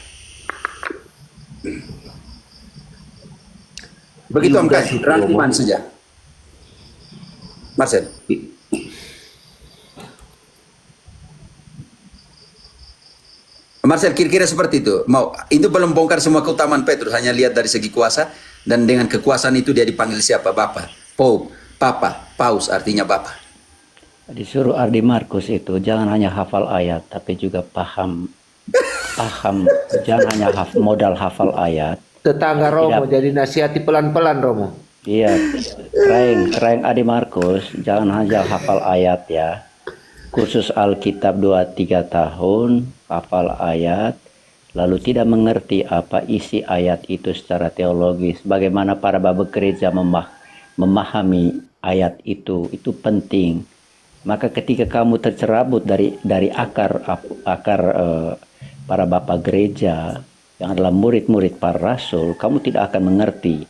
Begitu Om Kasih, rangkuman saja. Marcel. Marcel, kira-kira seperti itu. Itu belum bongkar semua keutamaan Petrus, hanya lihat dari segi kuasa, dan dengan kekuasaan itu dia dipanggil siapa? Bapa, Pope, Papa, Paus artinya Bapa. Disuruh Adi Markus itu jangan hanya hafal ayat, tapi juga paham. Jangan hanya modal hafal ayat. Tetangga Romo, jadi nasihati pelan-pelan Romo. Iya, keren Adi Markus, jangan hanya hafal ayat ya. Kursus Alkitab 2-3 tahun, hafal ayat, lalu tidak mengerti apa isi ayat itu secara teologis. Bagaimana para bapak gereja memahami ayat itu penting. Maka ketika kamu tercerabut dari akar para bapak gereja, yang adalah murid-murid para rasul, kamu tidak akan mengerti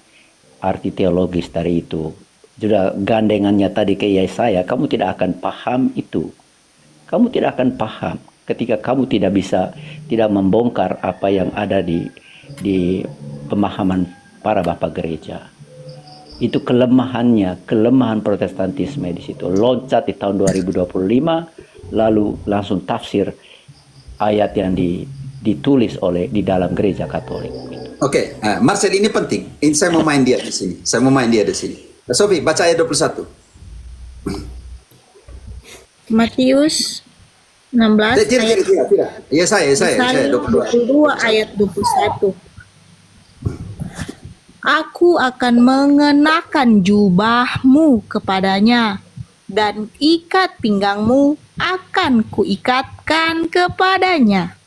arti teologis dari itu. Sudah gandengannya tadi ke Yesaya, kamu tidak akan paham itu. Kamu tidak akan paham ketika kamu tidak membongkar apa yang ada di pemahaman para bapak gereja. Itu kelemahan Protestantisme di situ. Loncat di tahun 2025, lalu langsung tafsir ayat yang ditulis di dalam gereja Katolik. Oke, Marcel ini penting. Ini saya mau main dia di sini. Sofi, baca ayat 21. Matius 16 ayat Tidak. Ya saya Yesaya 22. 22 ayat 21. Aku akan mengenakan jubahmu kepadanya, dan ikat pinggangmu akan kuikatkan kepadanya,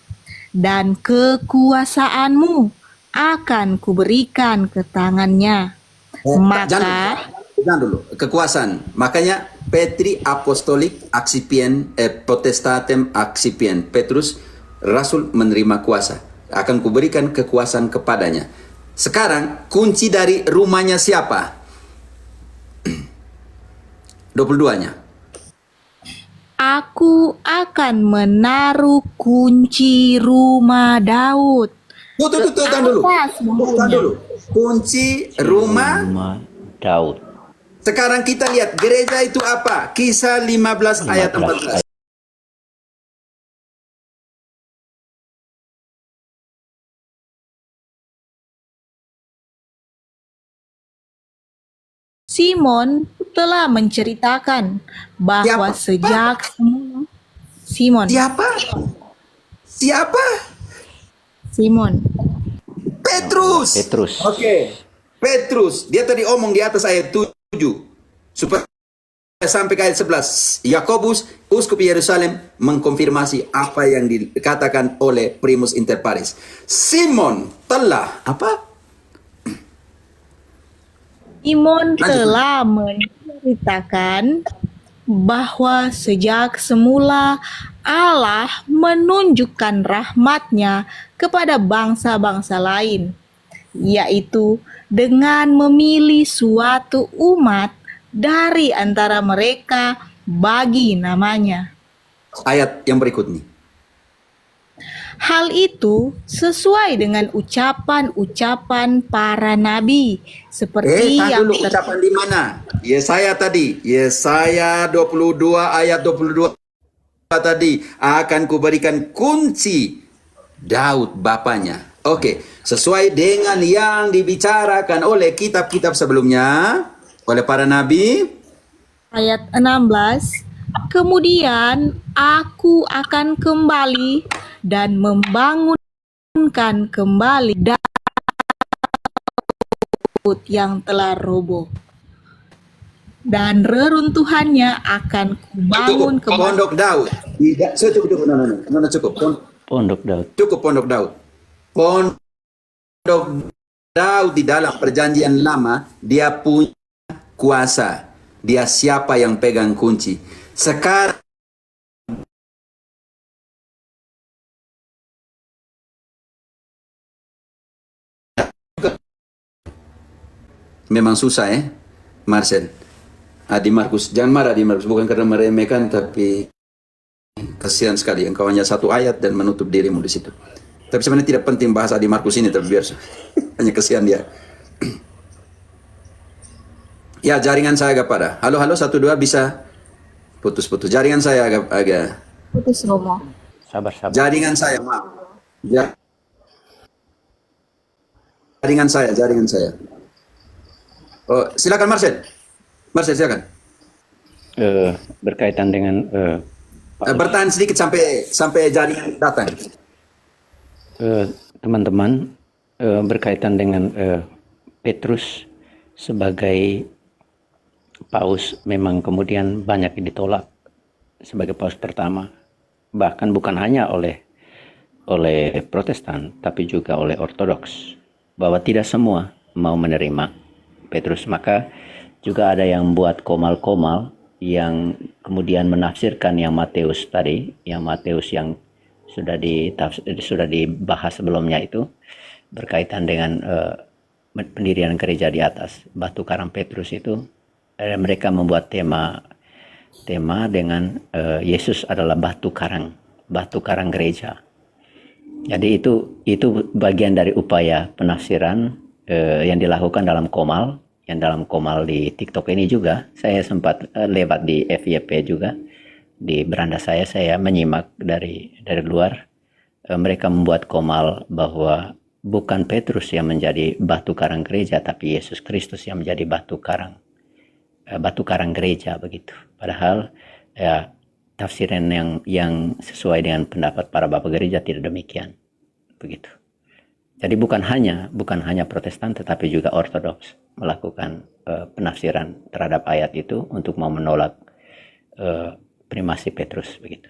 dan kekuasaanmu akan kuberikan ke tangannya. Maka Jangan dulu, kekuasaan. Makanya Petri apostolik accipient potestatem accipient. Petrus rasul menerima kuasa. Akan kuberikan kekuasaan kepadanya. Sekarang kunci dari rumahnya siapa? 22-nya. aku akan menaruh kunci rumah Daud Tahan dulu. atas Tahan bahunya. dulu. Kunci rumah. Rumah Daud. Sekarang kita lihat gereja itu apa? Kisah 15 ayat 14. Simon telah menceritakan bahwa Siapa? sejak semula Simon, Siapa? Siapa? Simon, Petrus. Petrus. Oke. Petrus. Dia tadi omong di atas ayat 7. Supaya sampai ke ayat 11. Yakobus, uskup Yerusalem, mengkonfirmasi apa yang dikatakan oleh primus inter pares. Simon telah apa? Simon Lanjut. telah menceritakan bahwa sejak semula Allah menunjukkan rahmat-Nya kepada bangsa-bangsa lain, yaitu dengan memilih suatu umat dari antara mereka bagi namanya. Ayat yang berikut nih. Hal itu sesuai dengan ucapan-ucapan para nabi, seperti Tahan yang dulu, ucapan di mana? Yesaya tadi. Yesaya 22 ayat 22 tadi. Akan kuberikan kunci Daud bapaknya. Oke, sesuai dengan yang dibicarakan oleh kitab-kitab sebelumnya, oleh para nabi. ayat 16, kemudian aku akan kembali dan membangunkan kembali Daud yang telah roboh, dan reruntuhannya akan kubangun Cukup, kembali. pondok Daud. Tidak, cukup. No, cukup. Pondok Daud. Cukup pondok Daud. Pondok Daud di dalam perjanjian lama, dia punya kuasa. Dia siapa yang pegang kunci. Sekarang memang susah Marcel. Adi Markus, jangan marah Adi Markus, bukan karena meremehkan, tapi kasihan sekali engkau hanya satu ayat dan menutup dirimu di situ. Tapi sebenarnya tidak penting bahas Adi Markus ini, tapi biar hanya kasihan dia. Ya, jaringan saya agak parah. Halo 12 bisa putus-putus. Jaringan saya agak Putus Romo. Sabar. jaringan saya, maaf. Jaringan saya. Oh, silakan Marcel. Marcel silakan. Berkaitan dengan Bertahan sedikit sampai jaringan datang. teman-teman, berkaitan dengan Petrus sebagai paus, memang kemudian banyak yang ditolak sebagai paus pertama, bahkan bukan hanya oleh Protestan tapi juga oleh Ortodoks, bahwa tidak semua mau menerima Petrus. Maka juga ada yang buat komal-komal yang kemudian menafsirkan yang Matius tadi, yang Matius yang sudah dibahas sebelumnya itu, berkaitan dengan pendirian gereja di atas batu karang Petrus itu. Mereka membuat tema dengan Yesus adalah batu karang gereja. Jadi itu bagian dari upaya penafsiran yang dilakukan dalam komal, yang dalam komal di TikTok ini juga. Saya sempat lewat di FYP juga, di beranda saya menyimak dari luar. Mereka membuat komal bahwa bukan Petrus yang menjadi batu karang gereja, tapi Yesus Kristus yang menjadi batu karang. batu karang gereja begitu. Padahal ya, tafsiran yang sesuai dengan pendapat para bapak gereja tidak demikian begitu. Jadi bukan hanya Protestan tetapi juga Ortodoks melakukan penafsiran terhadap ayat itu untuk mau menolak primasi Petrus begitu.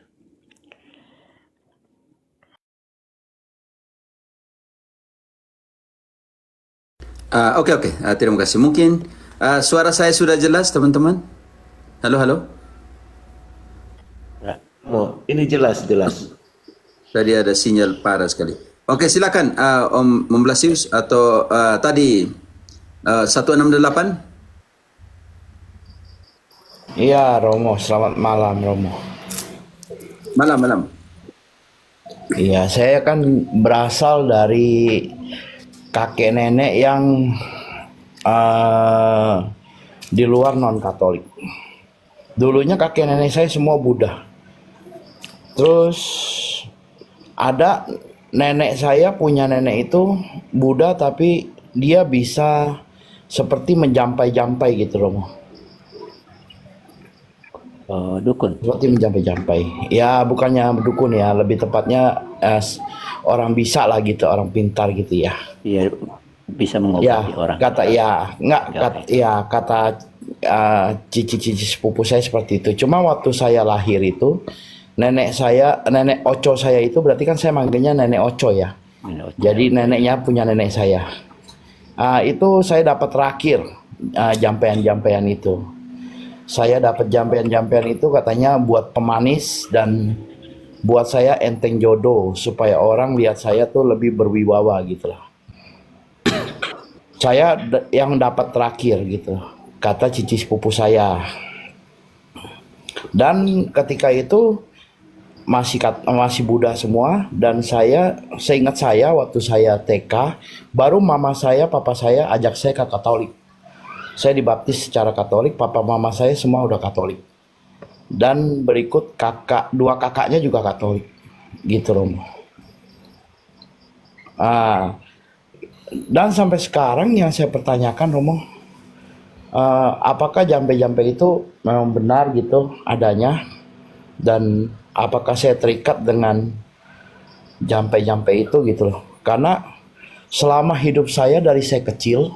Oke. Terima kasih. Mungkin suara saya sudah jelas, teman-teman? Halo. Ini jelas. Tadi ada sinyal parah sekali. Oke, silakan Om Blasius atau tadi 168. Iya, Romo. Selamat malam, Romo. Malam. Iya, saya kan berasal dari kakek nenek yang di luar non-Katolik. Dulunya kakek nenek saya semua Buddha. Terus ada nenek saya punya nenek itu Buddha tapi dia bisa seperti menjampai-jampai gitu, Romo. Dukun. Seperti menjampai-jampai. Ya bukannya dukun ya, lebih tepatnya orang bisa lah gitu, orang pintar gitu ya. Iya, bisa mengobati orang. Kata cici-cici sepupu saya seperti itu. Cuma waktu saya lahir itu nenek oco saya itu berarti kan saya manggilnya nenek oco ya. Jadi neneknya punya nenek saya. Itu saya dapat terakhir jampean-jampean itu. Saya dapat jampean-jampean itu katanya buat pemanis dan buat saya enteng jodoh supaya orang lihat saya tuh lebih berwibawa gitu lah. Saya yang dapat terakhir gitu, kata cici sepupu saya. Dan ketika itu masih Buddha semua dan seingat saya waktu saya TK baru mama saya papa saya ajak saya ke Katolik. Saya dibaptis secara Katolik, papa mama saya semua udah Katolik. Dan berikut dua kakaknya juga Katolik. Gitu, Romo. Dan sampai sekarang yang saya pertanyakan, Romo, apakah jampe-jampe itu memang benar gitu adanya? Dan apakah saya terikat dengan jampe-jampe itu gitu loh? Karena selama hidup saya dari saya kecil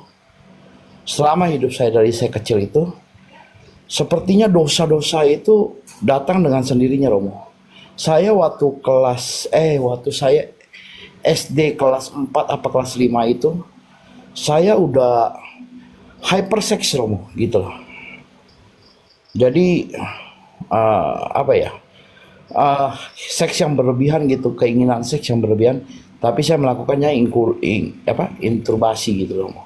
itu sepertinya dosa-dosa itu datang dengan sendirinya, Romo. Saya waktu saya SD kelas 4 apa kelas 5 itu saya udah hypersex, Romo, gitu loh. Jadi seks yang berlebihan gitu, keinginan seks yang berlebihan, tapi saya melakukannya inturbasi gitu, Romo.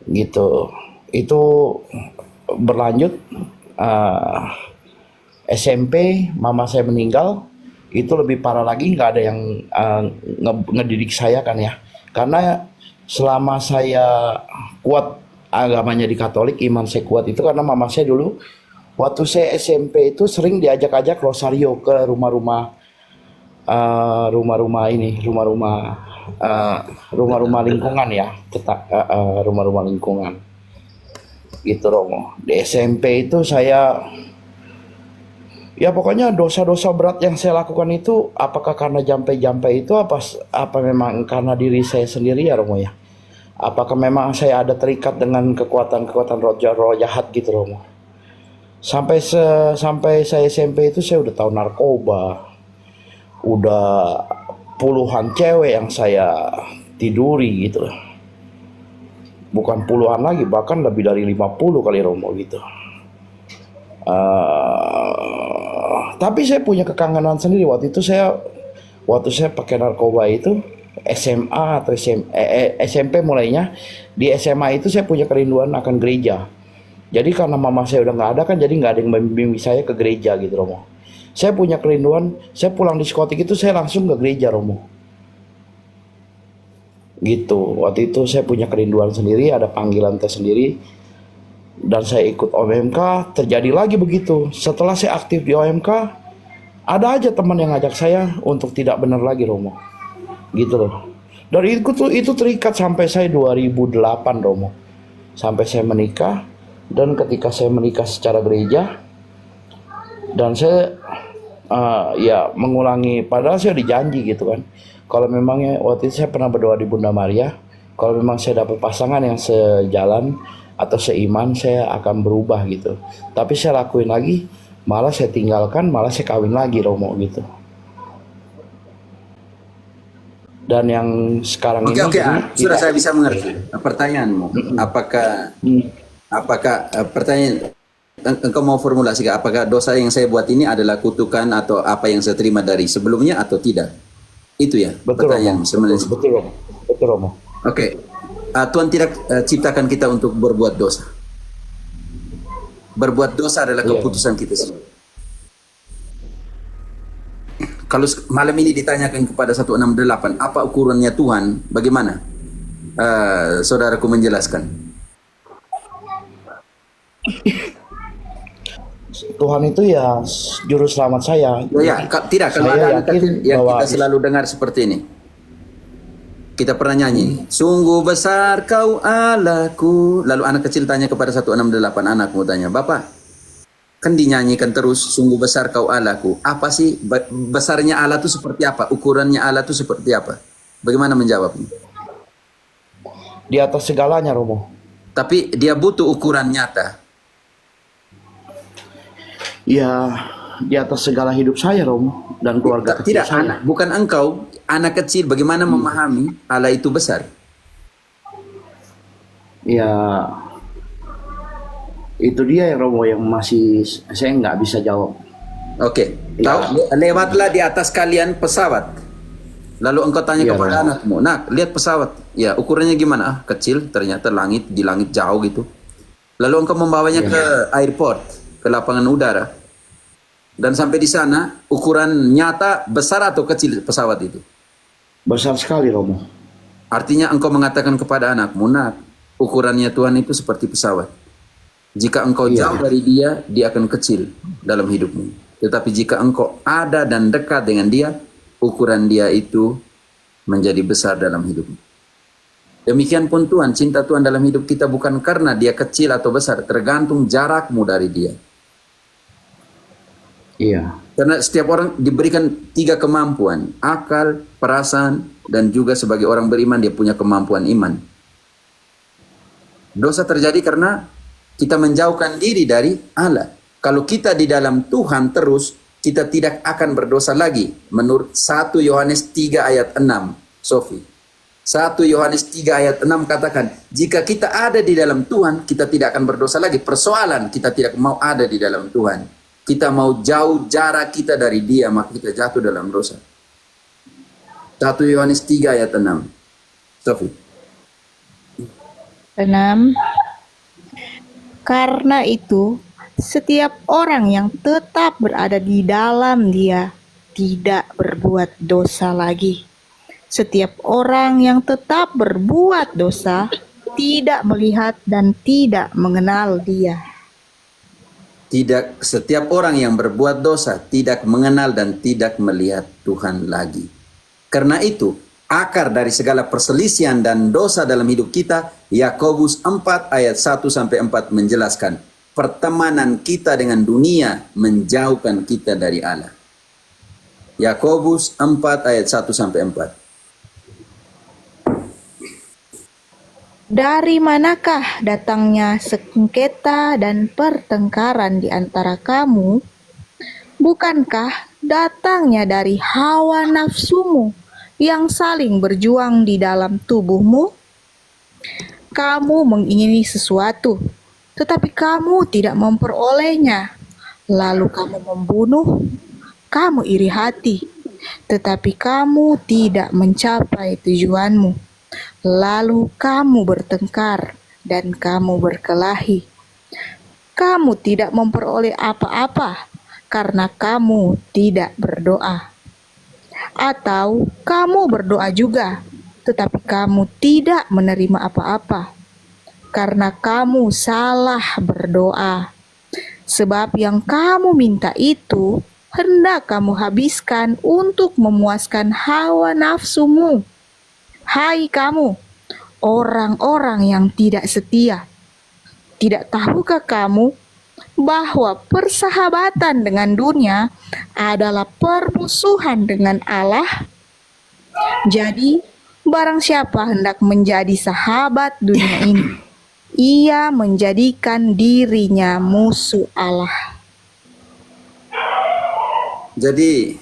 Gitu. Itu berlanjut SMP mama saya meninggal, itu lebih parah lagi, nggak ada yang ngedidik saya kan ya, karena selama saya kuat agamanya di Katolik, iman saya kuat itu karena mama saya dulu waktu saya SMP itu sering diajak-ajak rosario ke rumah-rumah lingkungan ya, rumah-rumah lingkungan gitu, Romo. Di SMP itu saya ya pokoknya dosa-dosa berat yang saya lakukan itu apakah karena jampe-jampe itu apa memang karena diri saya sendiri ya, Romo ya? Apakah memang saya ada terikat dengan kekuatan-kekuatan roh jahat gitu, Romo? Sampai saya SMP itu saya udah tahu narkoba, udah puluhan cewek yang saya tiduri gitu. Bukan puluhan lagi, bahkan lebih dari 50 kali, Romo gitu. Tapi saya punya kekangenan sendiri waktu saya pakai narkoba itu SMA atau SMP mulainya. Di SMA itu saya punya kerinduan akan gereja. Jadi karena mama saya udah nggak ada kan, jadi nggak ada yang membimbing saya ke gereja gitu, Romo. Saya punya kerinduan, saya pulang diskotik itu saya langsung ke gereja, Romo. Gitu. Waktu itu saya punya kerinduan sendiri, ada panggilan tersendiri. Dan saya ikut OMK, terjadi lagi begitu. Setelah saya aktif di OMK, ada aja teman yang ngajak saya untuk tidak benar lagi, Romo. Gitu loh. Dan itu terikat sampai saya 2008, Romo. Sampai saya menikah, Dan ketika saya menikah secara gereja, dan saya ya mengulangi, padahal saya dijanji gitu kan, kalau memangnya waktu itu saya pernah berdoa di Bunda Maria, kalau memang saya dapat pasangan yang sejalan atau seiman, saya akan berubah gitu. Tapi saya lakuin lagi, malah saya tinggalkan, malah saya kawin lagi Romo gitu. Dan yang sekarang Oke, ini oke, jadi sudah tidak. saya bisa mengerti pertanyaanmu. Apakah pertanyaan engkau mau formulasikan apakah dosa yang saya buat ini adalah kutukan atau apa yang saya terima dari sebelumnya atau tidak? Itu ya Betul pertanyaan Romo, sebenarnya. betul Romo, betul Romo. Oke. Tuhan tidak ciptakan kita untuk berbuat dosa. Berbuat dosa adalah Iya. keputusan kita sendiri. Kalau malam ini ditanyakan kepada 168, apa ukurannya Tuhan? Bagaimana? Saudaraku menjelaskan. Tuhan itu ya juru selamat saya. Ya, tidak. Kalau Saya ada anak yakin kecil yang bahwa kita selalu dengar seperti ini. Kita pernah nyanyi, sungguh besar kau Allahku. Lalu anak kecil tanya kepada 168, anakmu tanya, Bapak, kan dinyanyikan terus, sungguh besar kau Allahku. Apa sih besarnya Allah itu seperti apa? Ukurannya Allah itu seperti apa? Bagaimana menjawabnya? di atas segalanya Romo. Tapi dia butuh ukuran nyata. Ya di atas segala hidup saya Romo dan keluarga kecil Tidak, saya. bukan engkau, anak kecil bagaimana memahami Allah itu besar? Ya itu dia ya Romo yang masih saya nggak bisa jawab. Oke, Ya. tahu lewatlah di atas kalian pesawat. Lalu engkau tanya Iya, kepada Romo. anakmu, nak lihat pesawat, ya ukurannya gimana? Ah, kecil, ternyata di langit jauh gitu. Lalu engkau membawanya ke airport, ke lapangan udara, dan sampai di sana ukuran nyata besar atau kecil pesawat itu? Besar sekali Romo. Artinya engkau mengatakan kepada anakmu, nak ukurannya Tuhan itu seperti pesawat. Jika engkau Iya. jauh dari dia, dia akan kecil dalam hidupmu. Tetapi jika engkau ada dan dekat dengan dia, ukuran dia itu menjadi besar dalam hidupmu. Demikian pun Tuhan, cinta Tuhan dalam hidup kita bukan karena dia kecil atau besar, tergantung jarakmu dari dia. Iya. Karena setiap orang diberikan 3 kemampuan, akal, perasaan, dan juga sebagai orang beriman dia punya kemampuan iman. Dosa terjadi karena kita menjauhkan diri dari Allah. Kalau kita di dalam Tuhan terus, kita tidak akan berdosa lagi. Menurut 1 Yohanes 3 ayat 6, Sofi. 1 Yohanes 3 ayat 6 katakan, jika kita ada di dalam Tuhan, kita tidak akan berdosa lagi. Persoalan kita tidak mau ada di dalam Tuhan. Kita mau jauh jarak kita dari dia, maka kita jatuh dalam dosa. 1 Yohanes 3 ayat 6. Sofi. 6. Karena itu, setiap orang yang tetap berada di dalam dia tidak berbuat dosa lagi. Setiap orang yang tetap berbuat dosa tidak melihat dan tidak mengenal dia. Setiap orang yang berbuat dosa tidak mengenal dan tidak melihat Tuhan lagi. Karena itu, akar dari segala perselisihan dan dosa dalam hidup kita, Yakobus 4 ayat 1-4 menjelaskan, pertemanan kita dengan dunia menjauhkan kita dari Allah. Yakobus 4 ayat 1-4. Dari manakah datangnya sengketa dan pertengkaran di antara kamu? Bukankah datangnya dari hawa nafsumu yang saling berjuang di dalam tubuhmu? Kamu mengingini sesuatu, tetapi kamu tidak memperolehnya. Lalu kamu membunuh, kamu iri hati, tetapi kamu tidak mencapai tujuanmu. Lalu kamu bertengkar dan kamu berkelahi. Kamu tidak memperoleh apa-apa karena kamu tidak berdoa. Atau kamu berdoa juga, tetapi kamu tidak menerima apa-apa karena kamu salah berdoa. Sebab yang kamu minta itu hendak kamu habiskan untuk memuaskan hawa nafsumu. Hai kamu, orang-orang yang tidak setia, Tidak tahukah kamu bahwa persahabatan dengan dunia adalah permusuhan dengan Allah? Jadi, barang siapa hendak menjadi sahabat dunia ini, ia menjadikan dirinya musuh Allah. Jadi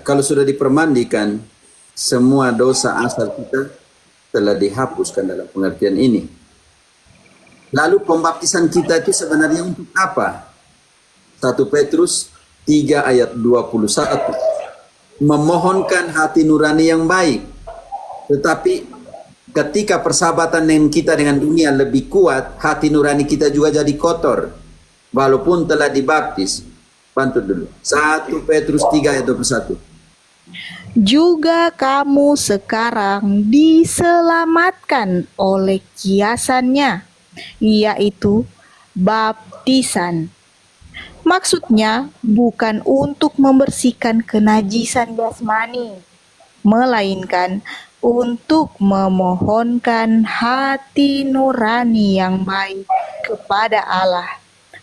kalau sudah dipermandikan, semua dosa asal kita telah dihapuskan dalam pengertian ini. Lalu pembaptisan kita itu sebenarnya untuk apa? 1 Petrus 3 ayat 21. Memohonkan hati nurani yang baik. Tetapi ketika persahabatan dengan kita dengan dunia lebih kuat, hati nurani kita juga jadi kotor. Walaupun telah dibaptis. Bantu dulu. 1 Petrus 3 ayat 21. Juga kamu sekarang diselamatkan oleh kiasannya, yaitu baptisan. Maksudnya bukan untuk membersihkan kenajisan jasmani, melainkan untuk memohonkan hati nurani yang baik kepada Allah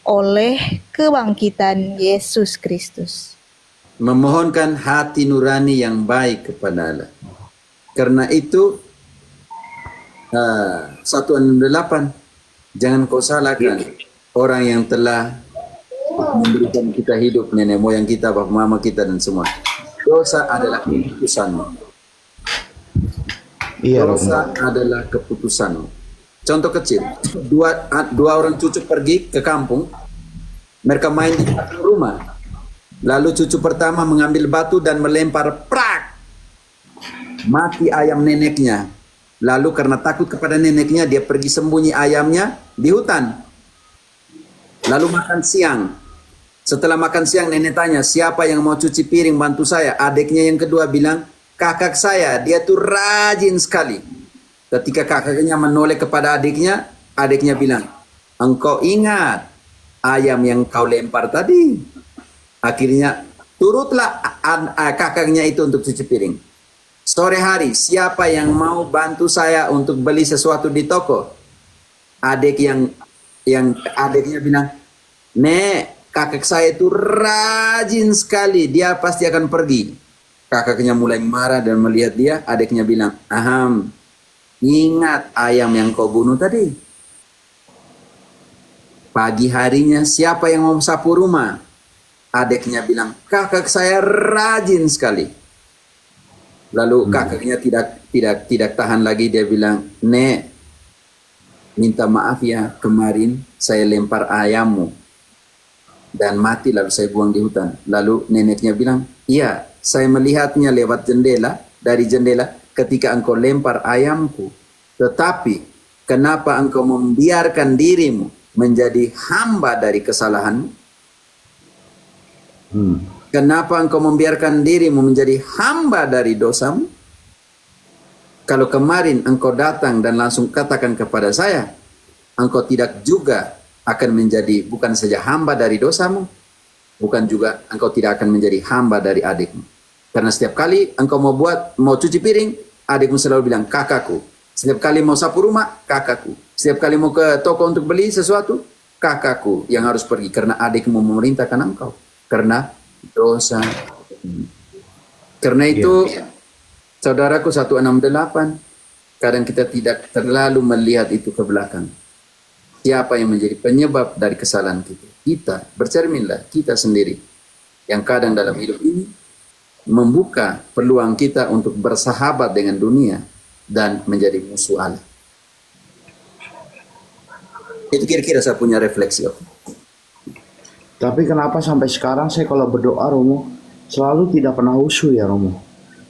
oleh kebangkitan Yesus Kristus. Memohonkan hati nurani yang baik kepada Allah. Karena itu 1:8, jangan kau salahkan orang yang telah memberikan kita hidup, nenek moyang kita, bapak mama kita dan semua. Dosa adalah keputusanmu. Iya, Dosa adalah keputusanmu. Contoh kecil, dua orang cucu pergi ke kampung, mereka main di belakang rumah. Lalu cucu pertama mengambil batu dan melempar, prak! Mati ayam neneknya. Lalu karena takut kepada neneknya, dia pergi sembunyi ayamnya di hutan. Lalu makan siang. Setelah makan siang, nenek tanya, siapa yang mau cuci piring bantu saya? Adiknya yang kedua bilang, kakak saya, dia tuh rajin sekali. Ketika kakaknya menoleh kepada adiknya, adiknya bilang, engkau ingat ayam yang kau lempar tadi? Akhirnya turutlah kakaknya itu untuk cuci piring. Sore hari, siapa yang mau bantu saya untuk beli sesuatu di toko? Adik yang adiknya bilang, Nek, kakak saya itu rajin sekali, dia pasti akan pergi. Kakaknya mulai marah dan melihat dia, adiknya bilang, aham, ingat ayam yang kau bunuh tadi? Pagi harinya, siapa yang mau sapu rumah? Adiknya bilang, kakak saya rajin sekali. Lalu kakaknya tidak tahan lagi, dia bilang, Nek, minta maaf ya, kemarin saya lempar ayammu dan mati lalu saya buang di hutan. Lalu neneknya bilang, iya, saya melihatnya lewat jendela, dari jendela ketika engkau lempar ayamku. Tetapi kenapa engkau membiarkan dirimu menjadi hamba dari kesalahanmu? Kenapa engkau membiarkan dirimu menjadi hamba dari dosamu? Kalau kemarin engkau datang dan langsung katakan kepada saya, engkau tidak juga akan menjadi bukan saja hamba dari dosamu, bukan juga engkau tidak akan menjadi hamba dari adikmu. Karena setiap kali engkau mau cuci piring, adikmu selalu bilang, kakakku. Setiap kali mau sapu rumah, kakakku. Setiap kali mau ke toko untuk beli sesuatu, kakakku yang harus pergi. Karena adikmu memerintahkan engkau. Karena dosa. Karena itu, saudaraku 168, kadang kita tidak terlalu melihat itu ke belakang. Siapa yang menjadi penyebab dari kesalahan kita? Kita, bercerminlah kita sendiri. Yang kadang dalam hidup ini, membuka peluang kita untuk bersahabat dengan dunia dan menjadi musuh Allah. Itu kira-kira saya punya refleksi. Tapi kenapa sampai sekarang saya kalau berdoa, Romo, selalu tidak pernah khusyuk ya, Romo.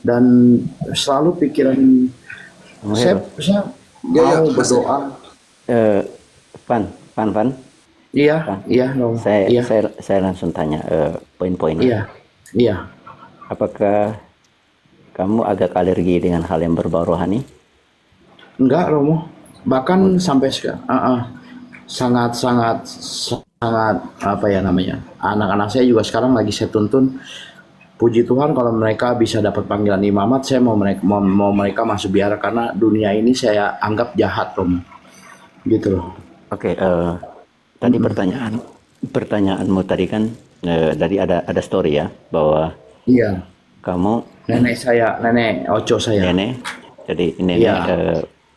Dan selalu pikiran saya mau berdoa. Pan. Iya, Romo. Saya langsung tanya poin-poinnya. Iya. Apakah kamu agak alergi dengan hal yang berbau rohani? Enggak, Romo. Bahkan sampai sekarang sangat apa ya namanya, anak-anak saya juga sekarang lagi saya tuntun, puji Tuhan kalau mereka bisa dapat panggilan imamat, saya mau mereka masuk biara, karena dunia ini saya anggap jahat, Romo, gitu loh. Oke, tadi pertanyaanmu tadi kan tadi ada story ya bahwa Iya, kamu nenek Oco saya. nenek, jadi nenek Iya,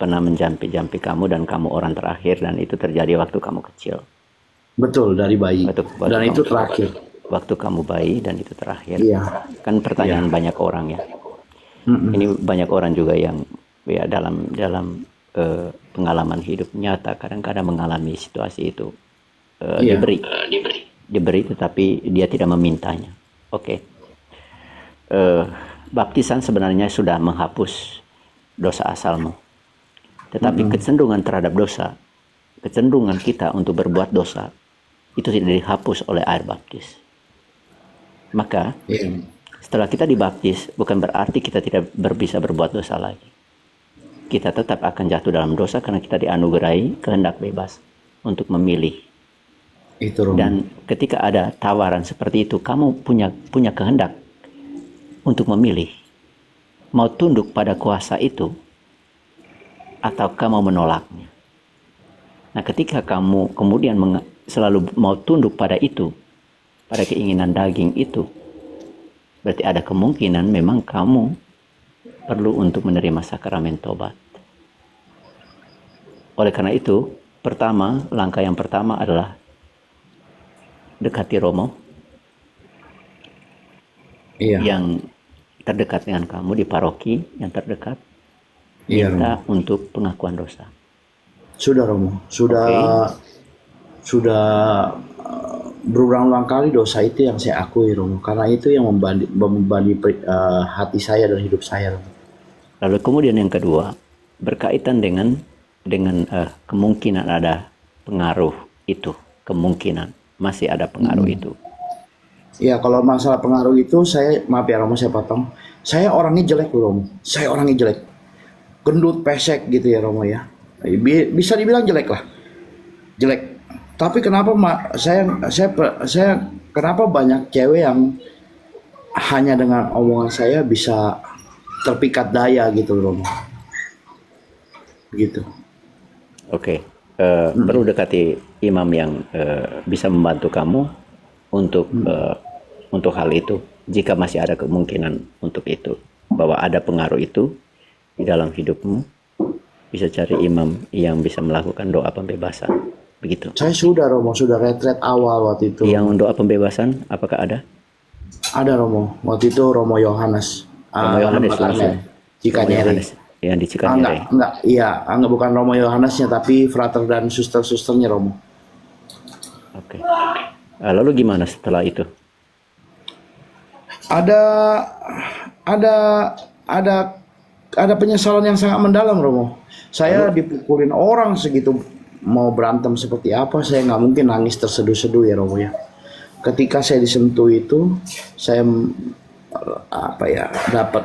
pernah menjampi-jampi kamu dan kamu orang terakhir dan itu terjadi waktu kamu kecil. betul dari bayi. Waktu Dan kamu itu terakhir. waktu kamu bayi dan itu terakhir. Iya, Kan pertanyaan banyak orang ya. Ini banyak orang juga yang ya dalam pengalaman hidup nyata kadang-kadang mengalami situasi itu. iya, Diberi tetapi dia tidak memintanya. Oke. Baptisan sebenarnya sudah menghapus dosa asalmu. Tetapi kecenderungan terhadap dosa, kecenderungan kita untuk berbuat dosa itu tidak dihapus oleh air baptis. Maka iya. setelah kita dibaptis bukan berarti kita tidak bisa berbuat dosa lagi. Kita tetap akan jatuh dalam dosa karena kita dianugerahi kehendak bebas untuk memilih. Itu Romo. Dan ketika ada tawaran seperti itu, kamu punya kehendak untuk memilih mau tunduk pada kuasa itu atau kamu menolaknya. Nah, ketika kamu kemudian selalu mau tunduk pada itu, pada keinginan daging itu, berarti ada kemungkinan memang kamu perlu untuk menerima sakramen tobat. Oleh karena itu, langkah yang pertama adalah dekati Romo Iya, yang terdekat dengan kamu di paroki yang terdekat, iya Romo. minta untuk pengakuan dosa. Sudah Romo, sudah berulang-ulang kali dosa itu yang saya akui Romo, karena itu yang membebani hati saya dan hidup saya Romo. Lalu kemudian yang kedua berkaitan dengan kemungkinan ada pengaruh itu, kemungkinan masih ada pengaruh itu. Ya kalau masalah pengaruh itu maaf ya Romo saya potong, saya orangnya jelek loh Romo, saya orangnya jelek, gendut pesek gitu ya Romo ya, bisa dibilang jelek lah, jelek. Tapi kenapa saya kenapa banyak cewek yang hanya dengan omongan saya bisa terpikat daya gitu Romo, gitu. Oke, perlu dekati imam yang bisa membantu kamu untuk hal itu. Jika masih ada kemungkinan untuk itu, bahwa ada pengaruh itu di dalam hidupmu, bisa cari imam yang bisa melakukan doa pembebasan. Begitu. Saya sudah Romo, sudah retret awal waktu itu. Yang doa pembebasan, apakah ada? Ada Romo, waktu itu Romo Yohanes. Romo Yohanes langsung. Cikanyeri. Yang di Cikanyeri. Enggak, bukan Romo Yohanesnya, tapi frater dan suster-susternya Romo. Oke. Lalu gimana setelah itu? Ada penyesalan yang sangat mendalam Romo. Saya dipukulin orang segitu, mau berantem seperti apa, saya nggak mungkin nangis terseduh-seduh ya Romo ya. Ketika saya disentuh itu, saya dapat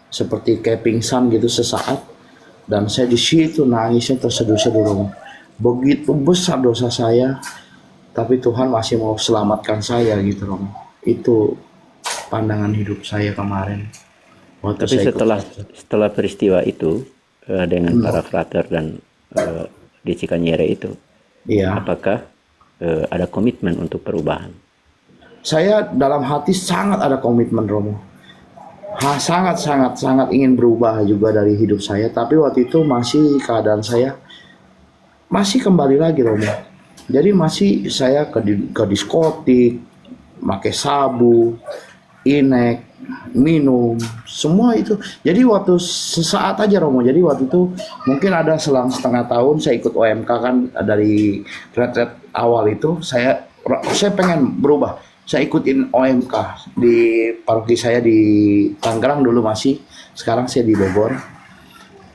seperti kayak pingsan gitu sesaat, dan saya di situ nangisnya terseduh-seduh Romo. Begitu besar dosa saya, tapi Tuhan masih mau selamatkan saya gitu Romo. Itu pandangan hidup saya kemarin. Tapi setelah peristiwa itu dengan para frater dan di Cikanyere itu, iya. Apakah ada komitmen untuk perubahan? Saya dalam hati sangat ada komitmen Romo. Sangat ingin berubah juga dari hidup saya. Tapi waktu itu masih keadaan saya masih kembali lagi Romo. Jadi masih saya ke diskotik, pakai sabu, inek, minum, semua itu. Jadi waktu sesaat aja Romo. Jadi waktu itu mungkin ada selang setengah tahun saya ikut OMK kan, dari retret awal itu saya pengen berubah. Saya ikutin OMK di paroki saya di Tangerang dulu masih, sekarang saya di Bogor.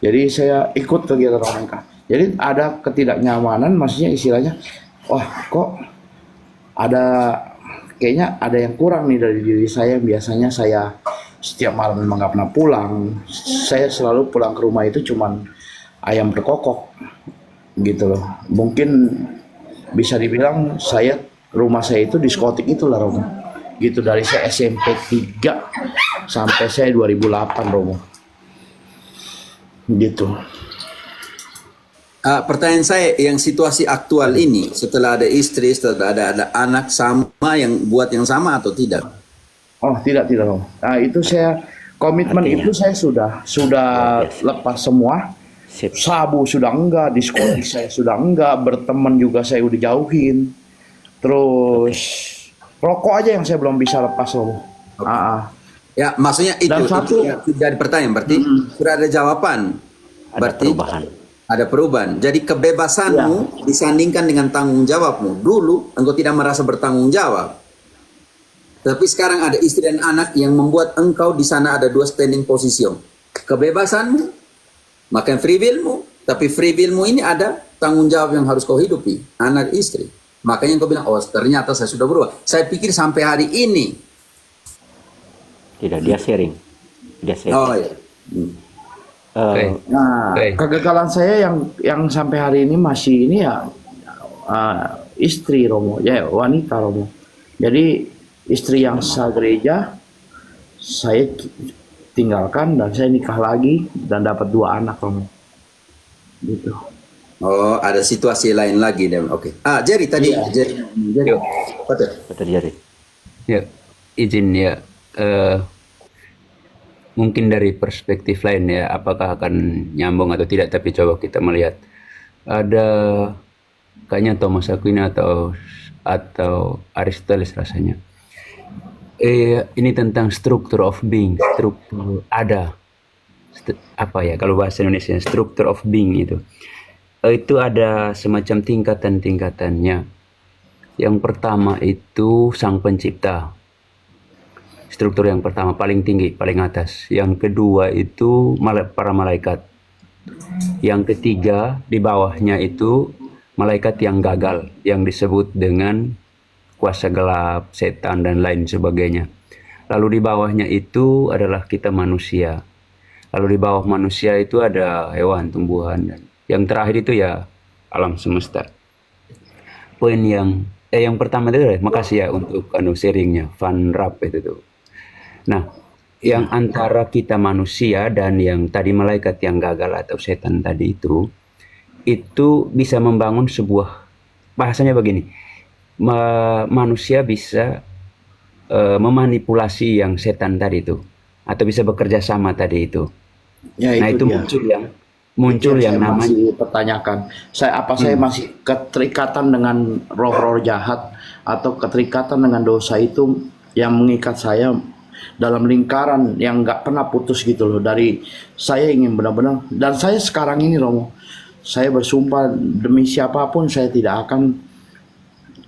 Jadi saya ikut kegiatan OMK. Jadi ada ketidaknyamanan, maksudnya istilahnya, wah kok kayaknya ada yang kurang nih dari diri saya. Biasanya saya setiap malam memang nggak pernah pulang. Saya selalu pulang ke rumah itu cuman ayam berkokok gitu loh. Mungkin bisa dibilang rumah saya itu diskotik itulah Romo. Gitu dari saya SMP 3 sampai saya 2008 Romo. Gitu. Pertanyaan saya, yang situasi aktual ini, setelah ada istri, setelah ada anak, sama yang buat yang sama atau tidak? Oh, tidak Romo. Nah, itu saya komitmen Artinya? itu saya sudah lepas semua. Sip. Sabu sudah enggak, diskotik saya sudah enggak, berteman juga saya udah jauhin. Terus rokok aja yang saya belum bisa lepas Romo. Ya, maksudnya itu, Dan satu- itu jadi pertanyaan, berarti sudah ada jawaban. Ada Berarti perubahan. ada perubahan. Jadi kebebasanmu disandingkan dengan tanggung jawabmu. Dulu engkau tidak merasa bertanggung jawab. Tapi sekarang ada istri dan anak yang membuat engkau di sana ada dua standing position. Kebebasanmu, makan free willmu, tapi free willmu ini ada tanggung jawab yang harus kau hidupi, anak istri. Makanya engkau bilang, oh ternyata saya sudah berubah. Saya pikir sampai hari ini. Tidak, dia sharing. Dia sharing. Oh ya. Nah, kegagalan saya yang sampai hari ini masih ini ya istri Romo, ya wanita Romo. Jadi istri yang sah gereja saya tinggalkan dan saya nikah lagi dan dapat 2 anak Romo. Gitu. Oh, ada situasi lain lagi. Oke. Jerry tadi. Jerry. Apa tuh? Apa terjadi? Ya, izin ya. Mungkin dari perspektif lain ya, apakah akan nyambung atau tidak, tapi coba kita melihat. Ada kayaknya Thomas Aquinas atau Aristoteles rasanya. Ini tentang struktur of being, struktur ada. Apa ya kalau bahasa Indonesia, struktur of being itu. Itu ada semacam tingkatan-tingkatannya. Yang pertama itu Sang Pencipta. Struktur yang pertama paling tinggi, paling atas. Yang kedua itu para malaikat. Yang ketiga di bawahnya itu malaikat yang gagal, yang disebut dengan kuasa gelap, setan dan lain sebagainya. Lalu di bawahnya itu adalah kita manusia. Lalu di bawah manusia itu ada hewan, tumbuhan, dan yang terakhir itu ya alam semesta. Poin yang pertama itu, makasih ya untuk sharingnya, Van Rapp itu tuh. Nah, yang antara kita manusia dan yang tadi malaikat yang gagal atau setan tadi itu bisa membangun sebuah, bahasanya begini, manusia bisa memanipulasi yang setan tadi itu, atau bisa bekerja sama tadi itu. Ya, Nah itu dia. muncul yang saya namanya masih pertanyakan. Saya masih keterikatan dengan roh-roh jahat atau keterikatan dengan dosa itu yang mengikat saya dalam lingkaran yang nggak pernah putus gitu loh. Dari saya ingin benar-benar, dan saya sekarang ini Romo, saya bersumpah demi siapapun saya tidak akan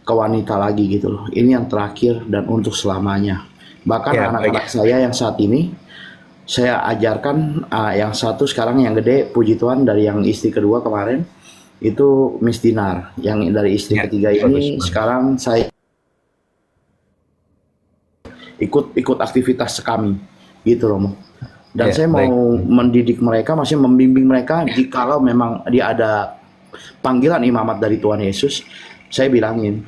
ke wanita lagi gitu loh. Ini yang terakhir dan untuk selamanya. Bahkan Ya, anak-anak saya yang saat ini saya ajarkan, yang satu sekarang yang gede, puji Tuhan, dari yang istri kedua kemarin itu Miss Dinar, yang dari istri Ya, ketiga ini bagus. sekarang saya ikut aktivitas kami gitu Romo. Dan Ya, saya mau mendidik mereka, masih membimbing mereka, jikalau memang dia ada panggilan imamat dari Tuhan Yesus, saya bilangin,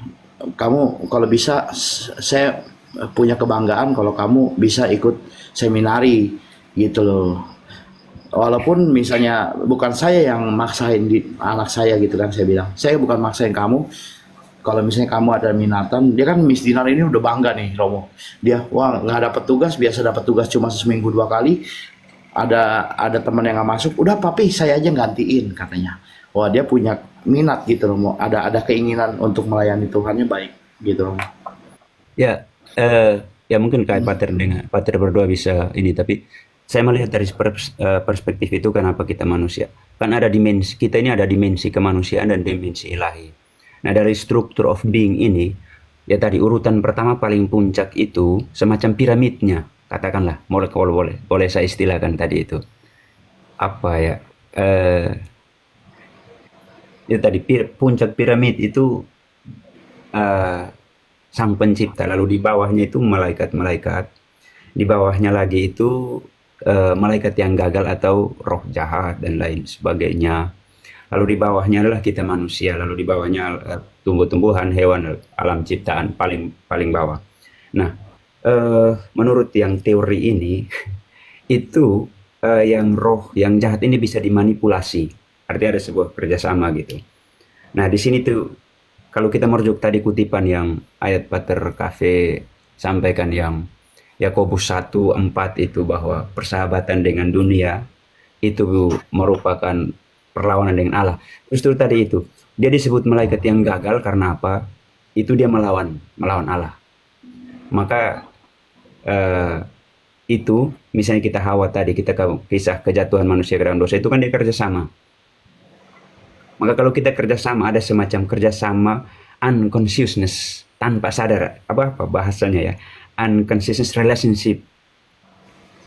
kamu kalau bisa, saya punya kebanggaan kalau kamu bisa ikut seminari gitu loh. Walaupun misalnya bukan saya yang maksain di anak saya gitu kan, saya bilang, saya bukan maksain kamu. Kalau misalnya kamu ada minatan, dia kan Miss Dinar ini udah bangga nih Romo. Dia wah nggak dapat tugas, biasa dapat tugas cuma seminggu 2 kali. Ada teman yang nggak masuk, udah papi saya aja gantiin katanya. Wah dia punya minat gitu Romo. Ada keinginan untuk melayani Tuhannya baik gitu Romo. Ya, ya mungkin kayak Pater berdua bisa ini, tapi saya melihat dari perspektif itu, kenapa kita manusia. Kan ada dimensi, kita ini ada dimensi kemanusiaan dan dimensi ilahi. Nah dari struktur of being ini, ya tadi urutan pertama paling puncak itu semacam piramidnya, katakanlah, boleh saya istilahkan tadi itu. Apa ya? Ya tadi puncak piramid itu Sang Pencipta, lalu di bawahnya itu malaikat-malaikat, di bawahnya lagi itu malaikat yang gagal atau roh jahat dan lain sebagainya. Lalu di bawahnya adalah kita manusia, lalu di bawahnya tumbuh-tumbuhan, hewan, alam ciptaan paling bawah. Nah, menurut yang teori ini itu yang roh yang jahat ini bisa dimanipulasi artinya ada sebuah kerjasama gitu. Nah di sini tuh kalau kita merujuk tadi kutipan yang ayat Pater Cafe sampaikan yang Yakobus 1:4 itu bahwa persahabatan dengan dunia itu merupakan perlawanan dengan Allah. Terus itu tadi itu dia disebut malaikat yang gagal karena apa? Itu dia melawan Allah. Maka itu misalnya kita Hawa tadi, kita kisah kejatuhan manusia ke dalam dosa itu kan dia kerjasama. Maka kalau kita kerjasama ada semacam kerjasama unconsciousness, tanpa sadar, apa bahasanya ya, unconscious relationship,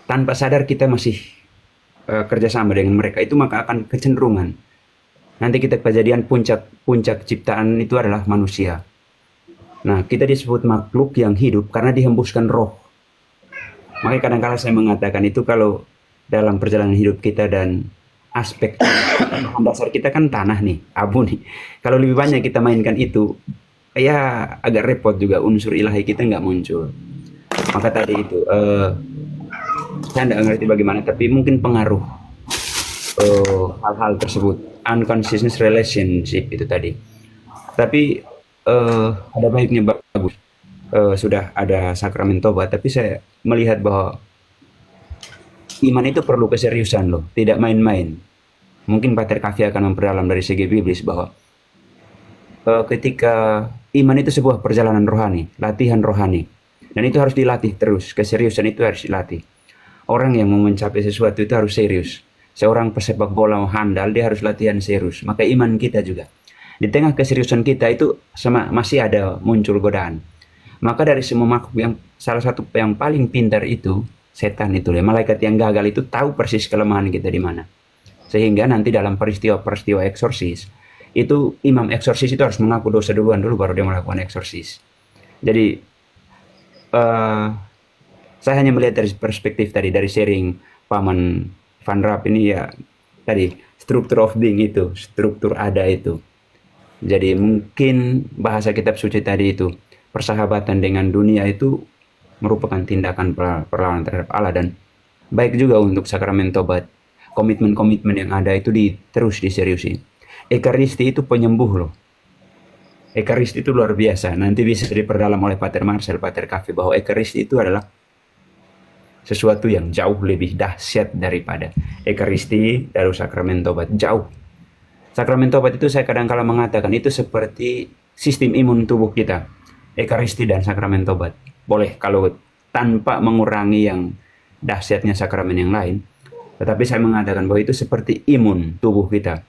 tanpa sadar kita masih kerjasama dengan mereka, itu maka akan kecenderungan nanti kita kejadian puncak ciptaan itu adalah manusia. Nah kita disebut makhluk yang hidup karena dihembuskan roh. Makanya kadang-kala saya mengatakan itu kalau dalam perjalanan hidup kita dan aspek dasar kita kan tanah nih, abu nih. Kalau lebih banyak kita mainkan itu, ya agak repot juga, unsur ilahi kita nggak muncul. Maka tadi itu, saya nggak ngerti bagaimana, tapi mungkin pengaruh hal-hal tersebut, unconscious relationship itu tadi. Tapi ada baiknya bagus. Sudah ada sakramen tobat, tapi saya melihat bahwa iman itu perlu keseriusan loh, tidak main-main. Mungkin Pater Cafe akan memperdalam dari segi biblis bahwa ketika iman itu sebuah perjalanan rohani, latihan rohani, dan itu harus dilatih terus, keseriusan itu harus dilatih. Orang yang mau mencapai sesuatu itu harus serius. Seorang pesepak bola handal, dia harus latihan serius. Maka iman kita juga. Di tengah keseriusan kita itu masih ada muncul godaan. Maka dari semua makhluk yang salah satu yang paling pintar itu setan itu ya, malaikat yang gagal itu tahu persis kelemahan kita di mana. Sehingga nanti dalam peristiwa eksorsis itu imam eksorsis itu harus mengaku dosa duluan dulu baru dia melakukan eksorsis. Jadi saya hanya melihat dari perspektif tadi dari sharing Paman Van Raap ini ya tadi struktur of being itu, struktur ada itu. Jadi mungkin bahasa kitab suci tadi itu persahabatan dengan dunia itu merupakan tindakan perlawanan terhadap Allah dan baik juga untuk sakramen tobat. Komitmen-komitmen yang ada itu terus diseriusi. Ekaristi itu penyembuh loh. Ekaristi itu luar biasa. Nanti bisa diperdalam oleh Pater Marcel, Pater Cafe bahwa Ekaristi itu adalah sesuatu yang jauh lebih dahsyat daripada Ekaristi dari sakramen tobat. Jauh. Sakramen tobat itu saya kadang-kala mengatakan itu seperti sistem imun tubuh kita. Ekaristi dan sakramen tobat. Boleh kalau tanpa mengurangi yang dahsyatnya sakramen yang lain. Tetapi saya mengatakan bahwa itu seperti imun tubuh kita.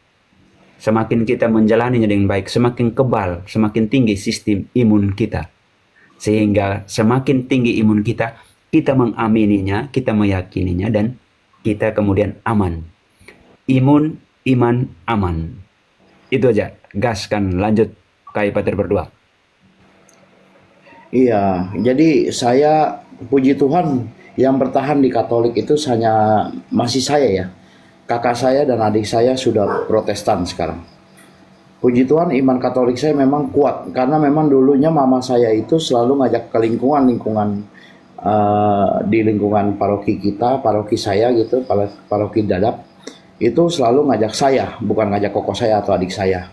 Semakin kita menjalaninya dengan baik, semakin kebal, semakin tinggi sistem imun kita. Sehingga semakin tinggi imun kita, kita mengamininya, kita meyakininya, dan kita kemudian aman. Imun, iman, aman. Itu aja. Gaskan, lanjut. Kai Pater berdua. Iya, jadi saya puji Tuhan yang bertahan di Katolik itu hanya masih saya ya. Kakak saya dan adik saya sudah Protestan sekarang. Puji Tuhan iman Katolik saya memang kuat karena memang dulunya mama saya itu selalu ngajak ke lingkungan di lingkungan paroki kita, paroki saya gitu, paroki Dadap itu selalu ngajak saya, bukan ngajak koko saya atau adik saya.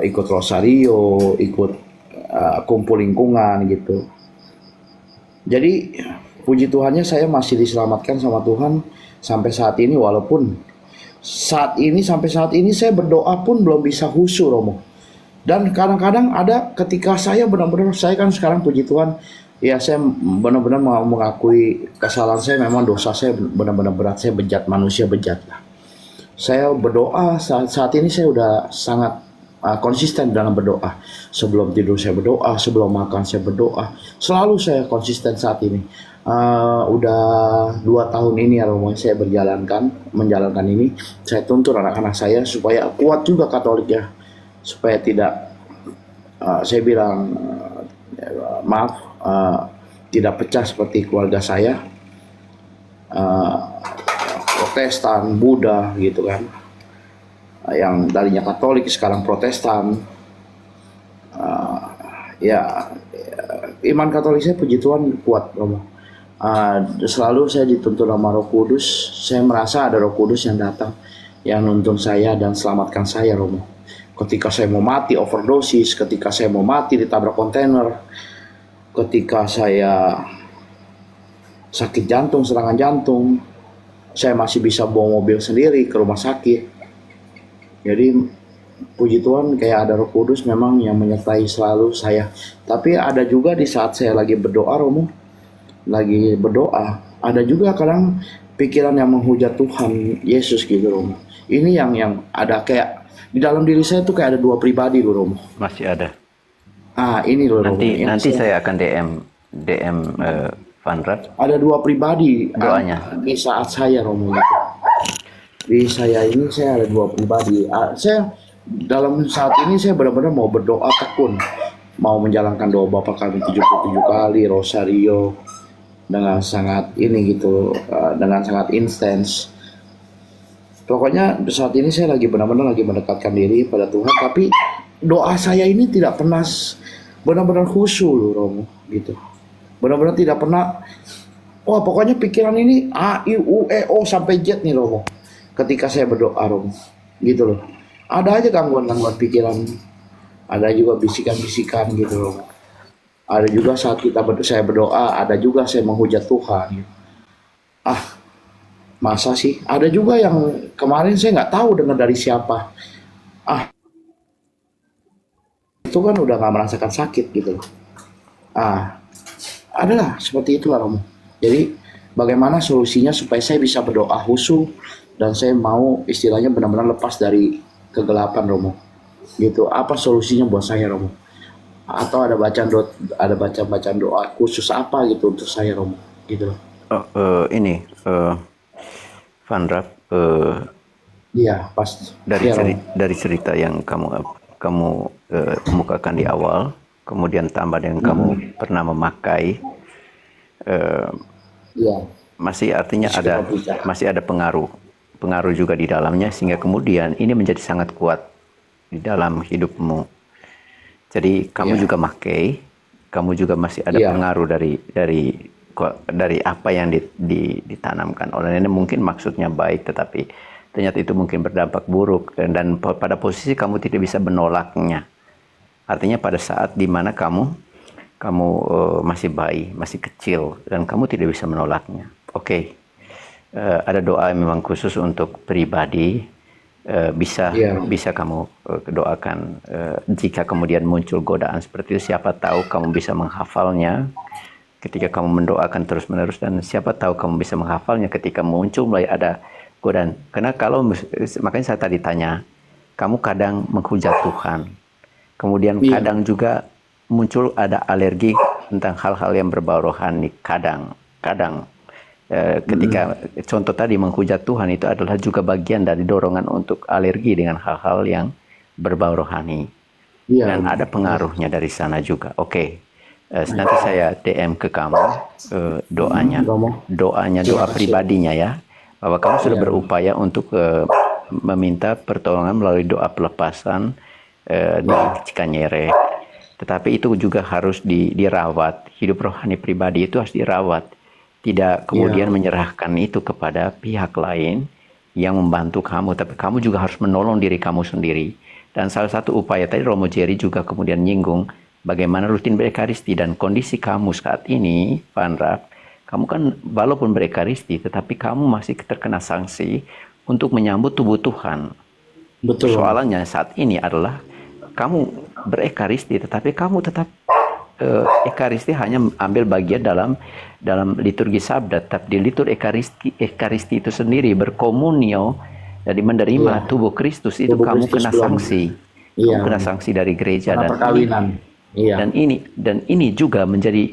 Ikut rosario, ikut kumpul lingkungan gitu. Jadi puji Tuhannya saya masih diselamatkan sama Tuhan sampai saat ini, walaupun sampai saat ini saya berdoa pun belum bisa khusyuk Romo. Dan kadang-kadang ada ketika saya benar-benar, saya kan sekarang puji Tuhan ya saya benar-benar mau mengakui kesalahan saya, memang dosa saya benar-benar berat, saya bejat, manusia bejat lah. Saya berdoa saat ini saya udah sangat konsisten dalam berdoa. Sebelum tidur saya berdoa, sebelum makan saya berdoa. Selalu saya konsisten saat ini. Udah 2 tahun ini ya Romo, saya menjalankan ini. Saya tuntut anak-anak saya supaya kuat juga Katolik ya, supaya tidak saya bilang tidak pecah seperti keluarga saya, Protestan, Buddha gitu kan, yang tadinya Katolik sekarang Protestan. Iman Katolik saya puji Tuhan kuat Romo. Selalu saya dituntun sama Roh Kudus. Saya merasa ada Roh Kudus yang datang yang nuntun saya dan selamatkan saya, Romo. Ketika saya mau mati overdosis, ketika saya mau mati ditabrak kontainer, ketika saya sakit jantung, serangan jantung, saya masih bisa bawa mobil sendiri ke rumah sakit. Jadi puji Tuhan kayak ada Roh Kudus memang yang menyertai selalu saya. Tapi ada juga di saat saya lagi berdoa, Romo, lagi berdoa, ada juga kadang pikiran yang menghujat Tuhan Yesus gitu, Romo. Ini yang ada kayak di dalam diri saya tuh kayak ada dua pribadi, Romo. Masih ada. Ini loh, Romo. Nanti saya akan DM Van Rap. Ada dua pribadi Doanya. di saat saya, Romo, gitu. Di saya ini saya ada dua pribadi. Saya dalam saat ini saya benar-benar mau berdoa tekun, mau menjalankan doa Bapa Kami 77 kali, Rosario dengan sangat ini gitu, dengan sangat intens. Pokoknya saat ini saya lagi benar-benar lagi mendekatkan diri pada Tuhan, tapi doa saya ini tidak pernah benar-benar khusyuk loh, Romo, gitu. Benar-benar tidak pernah, wah pokoknya pikiran ini A, I, U, E, O sampai Z nih, Romo. Ketika saya berdoa, Romo, gitu loh. Ada aja gangguan-gangguan pikiran, ada juga bisikan-bisikan gitu, Romo. Ada juga saat saya berdoa, ada juga saya menghujat Tuhan. Gitu. Masa sih? Ada juga yang kemarin saya nggak tahu dengar dari siapa. Itu kan udah nggak merasakan sakit gitu loh. Adalah seperti itulah, Romo. Jadi bagaimana solusinya supaya saya bisa berdoa khusyuk dan saya mau istilahnya benar-benar lepas dari kegelapan, Romo. Gitu. Apa solusinya buat saya, Romo? Atau ada bacaan doa khusus apa gitu untuk saya, Romo? Gitu loh. Van Rap, Iya, pas. dari cerita yang kamu kemukakan di awal, kemudian tambah dengan kamu pernah memakai, Iya. masih artinya masih ada pengaruh juga di dalamnya, sehingga kemudian ini menjadi sangat kuat di dalam hidupmu. Jadi kamu juga makai, kamu juga masih ada pengaruh dari apa yang ditanamkan oleh nenek. Mungkin maksudnya baik, tetapi ternyata itu mungkin berdampak buruk, dan pada posisi kamu tidak bisa menolaknya. Artinya pada saat dimana kamu masih bayi, masih kecil, dan kamu tidak bisa menolaknya. Oke. Ada doa yang memang khusus untuk pribadi, bisa kamu doakan. Jika kemudian muncul godaan seperti itu, siapa tahu kamu bisa menghafalnya ketika kamu mendoakan terus-menerus, dan siapa tahu kamu bisa menghafalnya ketika muncul mulai ada godaan. Karena makanya saya tadi tanya, kamu kadang menghujat Tuhan, kemudian kadang juga muncul ada alergi tentang hal-hal yang berbau rohani. Kadang ketika contoh tadi menghujat Tuhan itu adalah juga bagian dari dorongan untuk alergi dengan hal-hal yang berbau rohani, dan ada pengaruhnya dari sana juga. Oke. Nanti saya DM ke kamu doanya, doa pribadinya ya, bahwa kamu sudah berupaya untuk meminta pertolongan melalui doa pelepasan di Cikanyere. Tetapi itu juga harus dirawat. Hidup rohani pribadi itu harus dirawat. Tidak kemudian menyerahkan itu kepada pihak lain yang membantu kamu, tapi kamu juga harus menolong diri kamu sendiri. Dan salah satu upaya tadi Romo Jerry juga kemudian nyinggung bagaimana rutin berekaristi, dan kondisi kamu saat ini, Van Rap, kamu kan walaupun berekaristi, tetapi kamu masih terkena sanksi untuk menyambut tubuh Tuhan. Betul. Soalannya saat ini adalah kamu berekaristi, tetapi kamu tetap ekaristi hanya ambil bagian dalam liturgi sabda, tapi di liturgi ekaristi itu sendiri berkomunio, jadi menerima tubuh Kristus itu tubuh kamu Kristus kena sanksi. Kamu kena sanksi dari gereja, dan perkawinan. Dan ini juga menjadi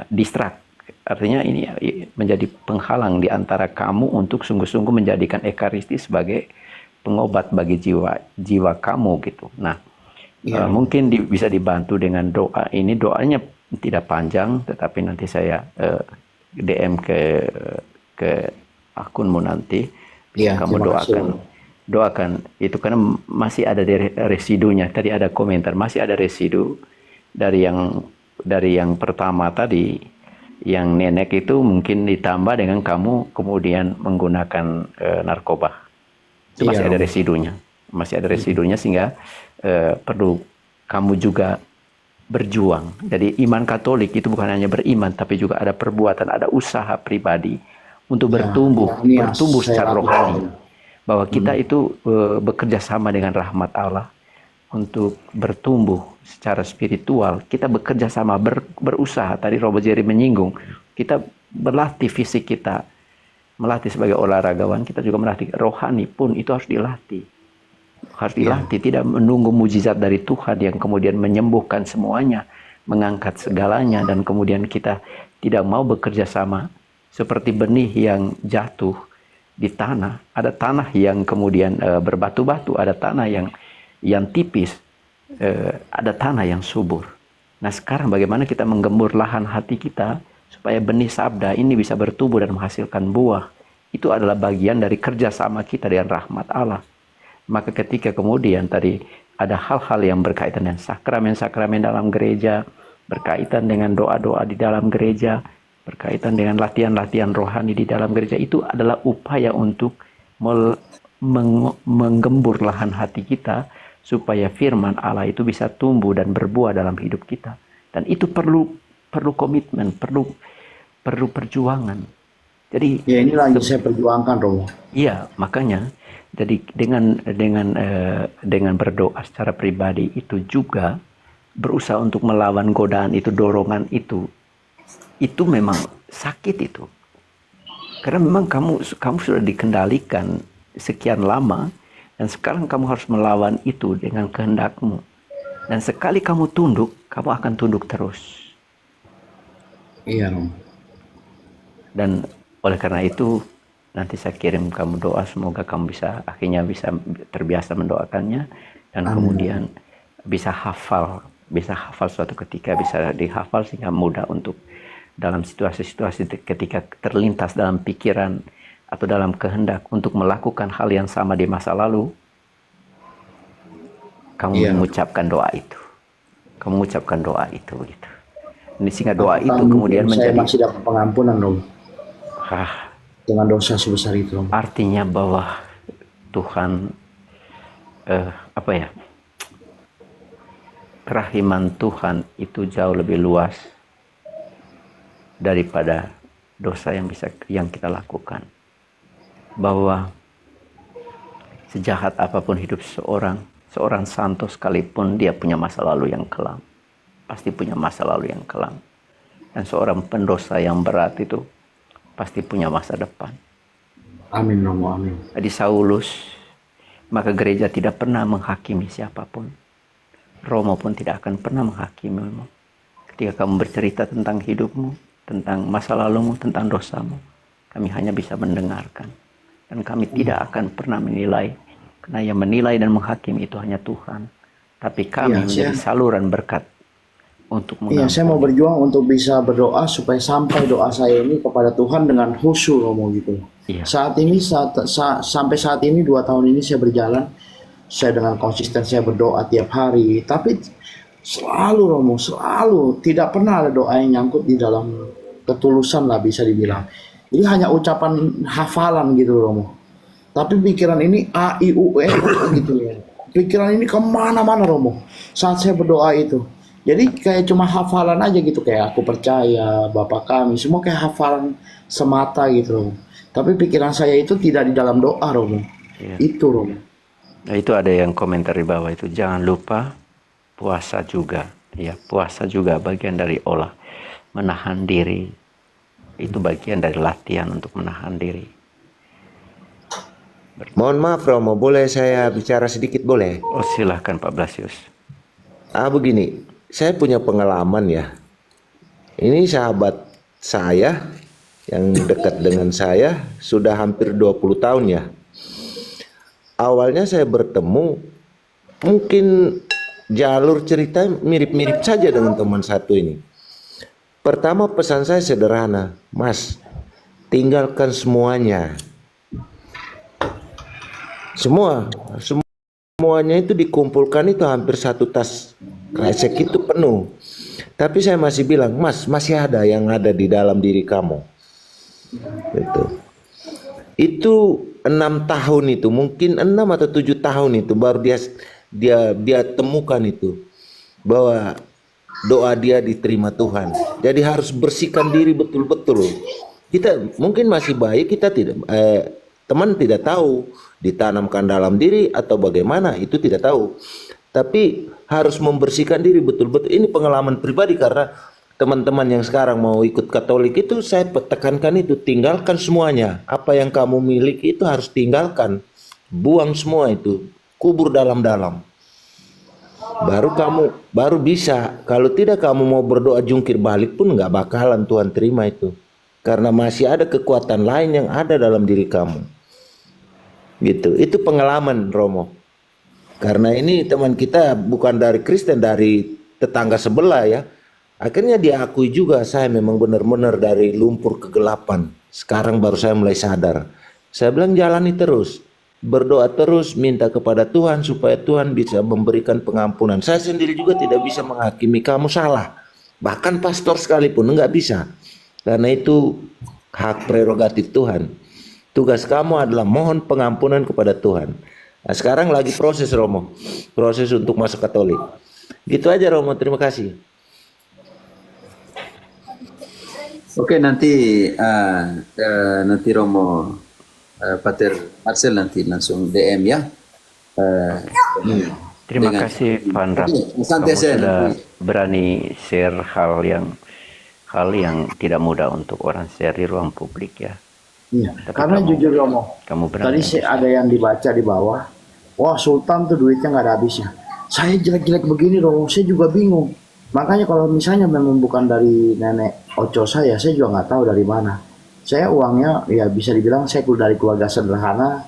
distrak. Artinya ini menjadi penghalang di antara kamu untuk sungguh-sungguh menjadikan ekaristi sebagai pengobat bagi jiwa kamu gitu. Nah, mungkin bisa dibantu dengan doa ini. Doanya tidak panjang, tetapi nanti saya DM ke akunmu nanti. Bisa kamu doakan itu, karena masih ada residunya. Tadi ada komentar masih ada residu dari yang pertama tadi, yang nenek itu mungkin ditambah dengan kamu kemudian menggunakan narkoba. Itu masih ada residunya. Masih ada residunya sehingga perlu kamu juga berjuang. Jadi iman Katolik itu bukan hanya beriman tapi juga ada perbuatan, ada usaha pribadi untuk bertumbuh secara rohani. Bahwa kita itu bekerja sama dengan rahmat Allah untuk bertumbuh secara spiritual. Kita bekerja sama, berusaha. Tadi Robert Jerry menyinggung, kita berlatih fisik kita, melatih sebagai olahragawan, kita juga melatih rohani pun itu harus dilatih. Harus dilatih, tidak menunggu mujizat dari Tuhan yang kemudian menyembuhkan semuanya, mengangkat segalanya, dan kemudian kita tidak mau bekerja sama seperti benih yang jatuh di tanah. Ada tanah yang kemudian berbatu-batu, ada tanah yang tipis, ada tanah yang subur. Nah sekarang bagaimana kita menggembur lahan hati kita supaya benih sabda ini bisa bertumbuh dan menghasilkan buah. Itu adalah bagian dari kerjasama kita dengan rahmat Allah. Maka ketika kemudian tadi ada hal-hal yang berkaitan dengan sakramen-sakramen dalam gereja, berkaitan dengan doa-doa di dalam gereja, berkaitan dengan latihan-latihan rohani di dalam gereja, itu adalah upaya untuk menggembur lahan hati kita supaya firman Allah itu bisa tumbuh dan berbuah dalam hidup kita. Dan itu perlu komitmen, perlu perjuangan. Jadi Ya ini lagi saya perjuangkan, Romo. iya, makanya jadi dengan berdoa secara pribadi itu juga berusaha untuk melawan godaan itu, dorongan itu memang sakit itu. Karena memang kamu sudah dikendalikan sekian lama, dan sekarang kamu harus melawan itu dengan kehendakmu. Dan sekali kamu tunduk, kamu akan tunduk terus. Iya, Romo. Dan oleh karena itu, nanti saya kirim kamu doa, semoga kamu akhirnya bisa terbiasa mendoakannya, dan kemudian bisa hafal suatu ketika, bisa dihafal sehingga mudah untuk dalam situasi-situasi ketika terlintas dalam pikiran atau dalam kehendak untuk melakukan hal yang sama di masa lalu, kamu mengucapkan doa itu. Kamu mengucapkan doa itu gitu. Ini sehingga doa itu kemudian saya menjadi masih dapat pengampunan, Romo. Dengan dosa sebesar itu, Romo. Artinya bahwa Tuhan kerahiman Tuhan itu jauh lebih luas daripada dosa yang kita lakukan. Bahwa sejahat apapun hidup seorang santo sekalipun, dia punya masa lalu yang kelam. Pasti punya masa lalu yang kelam. Dan seorang pendosa yang berat itu pasti punya masa depan. Amin, Romo, amin. Di Saulus, maka gereja tidak pernah menghakimi siapapun. Romo pun tidak akan pernah menghakimimu. Ketika kamu bercerita tentang hidupmu, tentang masa lalumu, tentang dosamu, kami hanya bisa mendengarkan. Dan kami tidak akan pernah menilai, karena yang menilai dan menghakimi itu hanya Tuhan. Tapi kami menjadi saluran berkat untuk mengampuni. Iya, saya mau berjuang untuk bisa berdoa supaya sampai doa saya ini kepada Tuhan dengan khusyuk, Romo, gitu. Iya. Sampai saat ini 2 tahun ini saya berjalan, saya dengan konsisten saya berdoa tiap hari, tapi selalu, Romo, selalu tidak pernah ada doa yang nyangkut di dalam ketulusan lah, bisa dibilang. Ini hanya ucapan hafalan gitu, Romo. Tapi pikiran ini A, I, U, E gitu ya. Pikiran ini kemana-mana, Romo, saat saya berdoa itu. Jadi kayak cuma hafalan aja gitu, kayak aku percaya, Bapa kami, semua kayak hafalan semata gitu, Romo. Tapi pikiran saya itu tidak di dalam doa, Romo. Iya. Itu, Romo. Nah, itu ada yang komentar di bawah itu, jangan lupa puasa juga. Ya, puasa juga bagian dari olah, menahan diri. Itu bagian dari latihan untuk menahan diri. Mohon maaf Romo, boleh saya bicara sedikit boleh? Oh silahkan Pak Blasius. Begini, saya punya pengalaman ya. Ini sahabat saya yang dekat dengan saya sudah hampir 20 tahun ya. Awalnya saya bertemu, mungkin jalur cerita mirip-mirip saja dengan teman satu ini. Pertama pesan saya sederhana, Mas, tinggalkan semuanya. Semuanya itu dikumpulkan itu hampir 1 tas kresek itu penuh. Tapi saya masih bilang, Mas, masih ada yang ada di dalam diri kamu. Gitu. Itu 6 tahun itu, mungkin 6 atau 7 tahun itu baru dia temukan itu bahwa doa dia diterima Tuhan. Jadi harus bersihkan diri betul-betul. Kita mungkin masih baik, kita tidak teman tidak tahu ditanamkan dalam diri atau bagaimana, itu tidak tahu. Tapi harus membersihkan diri betul-betul. Ini pengalaman pribadi karena teman-teman yang sekarang mau ikut Katolik itu saya tekankan itu, tinggalkan semuanya. Apa yang kamu miliki itu harus tinggalkan. Buang semua itu, kubur dalam-dalam. Baru bisa. Kalau tidak kamu mau berdoa jungkir balik pun nggak bakalan Tuhan terima itu. Karena masih ada kekuatan lain yang ada dalam diri kamu. Gitu. Itu pengalaman Romo. Karena ini teman kita bukan dari Kristen, dari tetangga sebelah ya. Akhirnya dia akui juga, saya memang benar-benar dari lumpur kegelapan. Sekarang baru saya mulai sadar. Saya bilang jalani terus. Berdoa terus, minta kepada Tuhan supaya Tuhan bisa memberikan pengampunan. Saya sendiri juga tidak bisa menghakimi kamu salah. Bahkan pastor sekalipun enggak bisa. Karena itu hak prerogatif Tuhan. Tugas kamu adalah mohon pengampunan kepada Tuhan. Nah, sekarang lagi proses Romo. Proses untuk masuk Katolik. Gitu aja Romo, terima kasih. Oke, nanti Romo Pater Marcel nanti langsung DM ya. Terima Dengan- kasih Van Rap. Santai Kamu saya sudah nanti. berani share hal yang tidak mudah untuk orang share di ruang publik ya. Iya, Tapi karena kamu- jujur Romo, Kamu berani. tadi ada yang dibaca di bawah, wah Sultan tuh duitnya nggak ada habisnya. Saya jelek-jelek begini Romo, saya juga bingung. Makanya kalau misalnya memang bukan dari nenek oco saya juga nggak tahu dari mana. Saya uangnya ya bisa dibilang saya dari keluarga sederhana,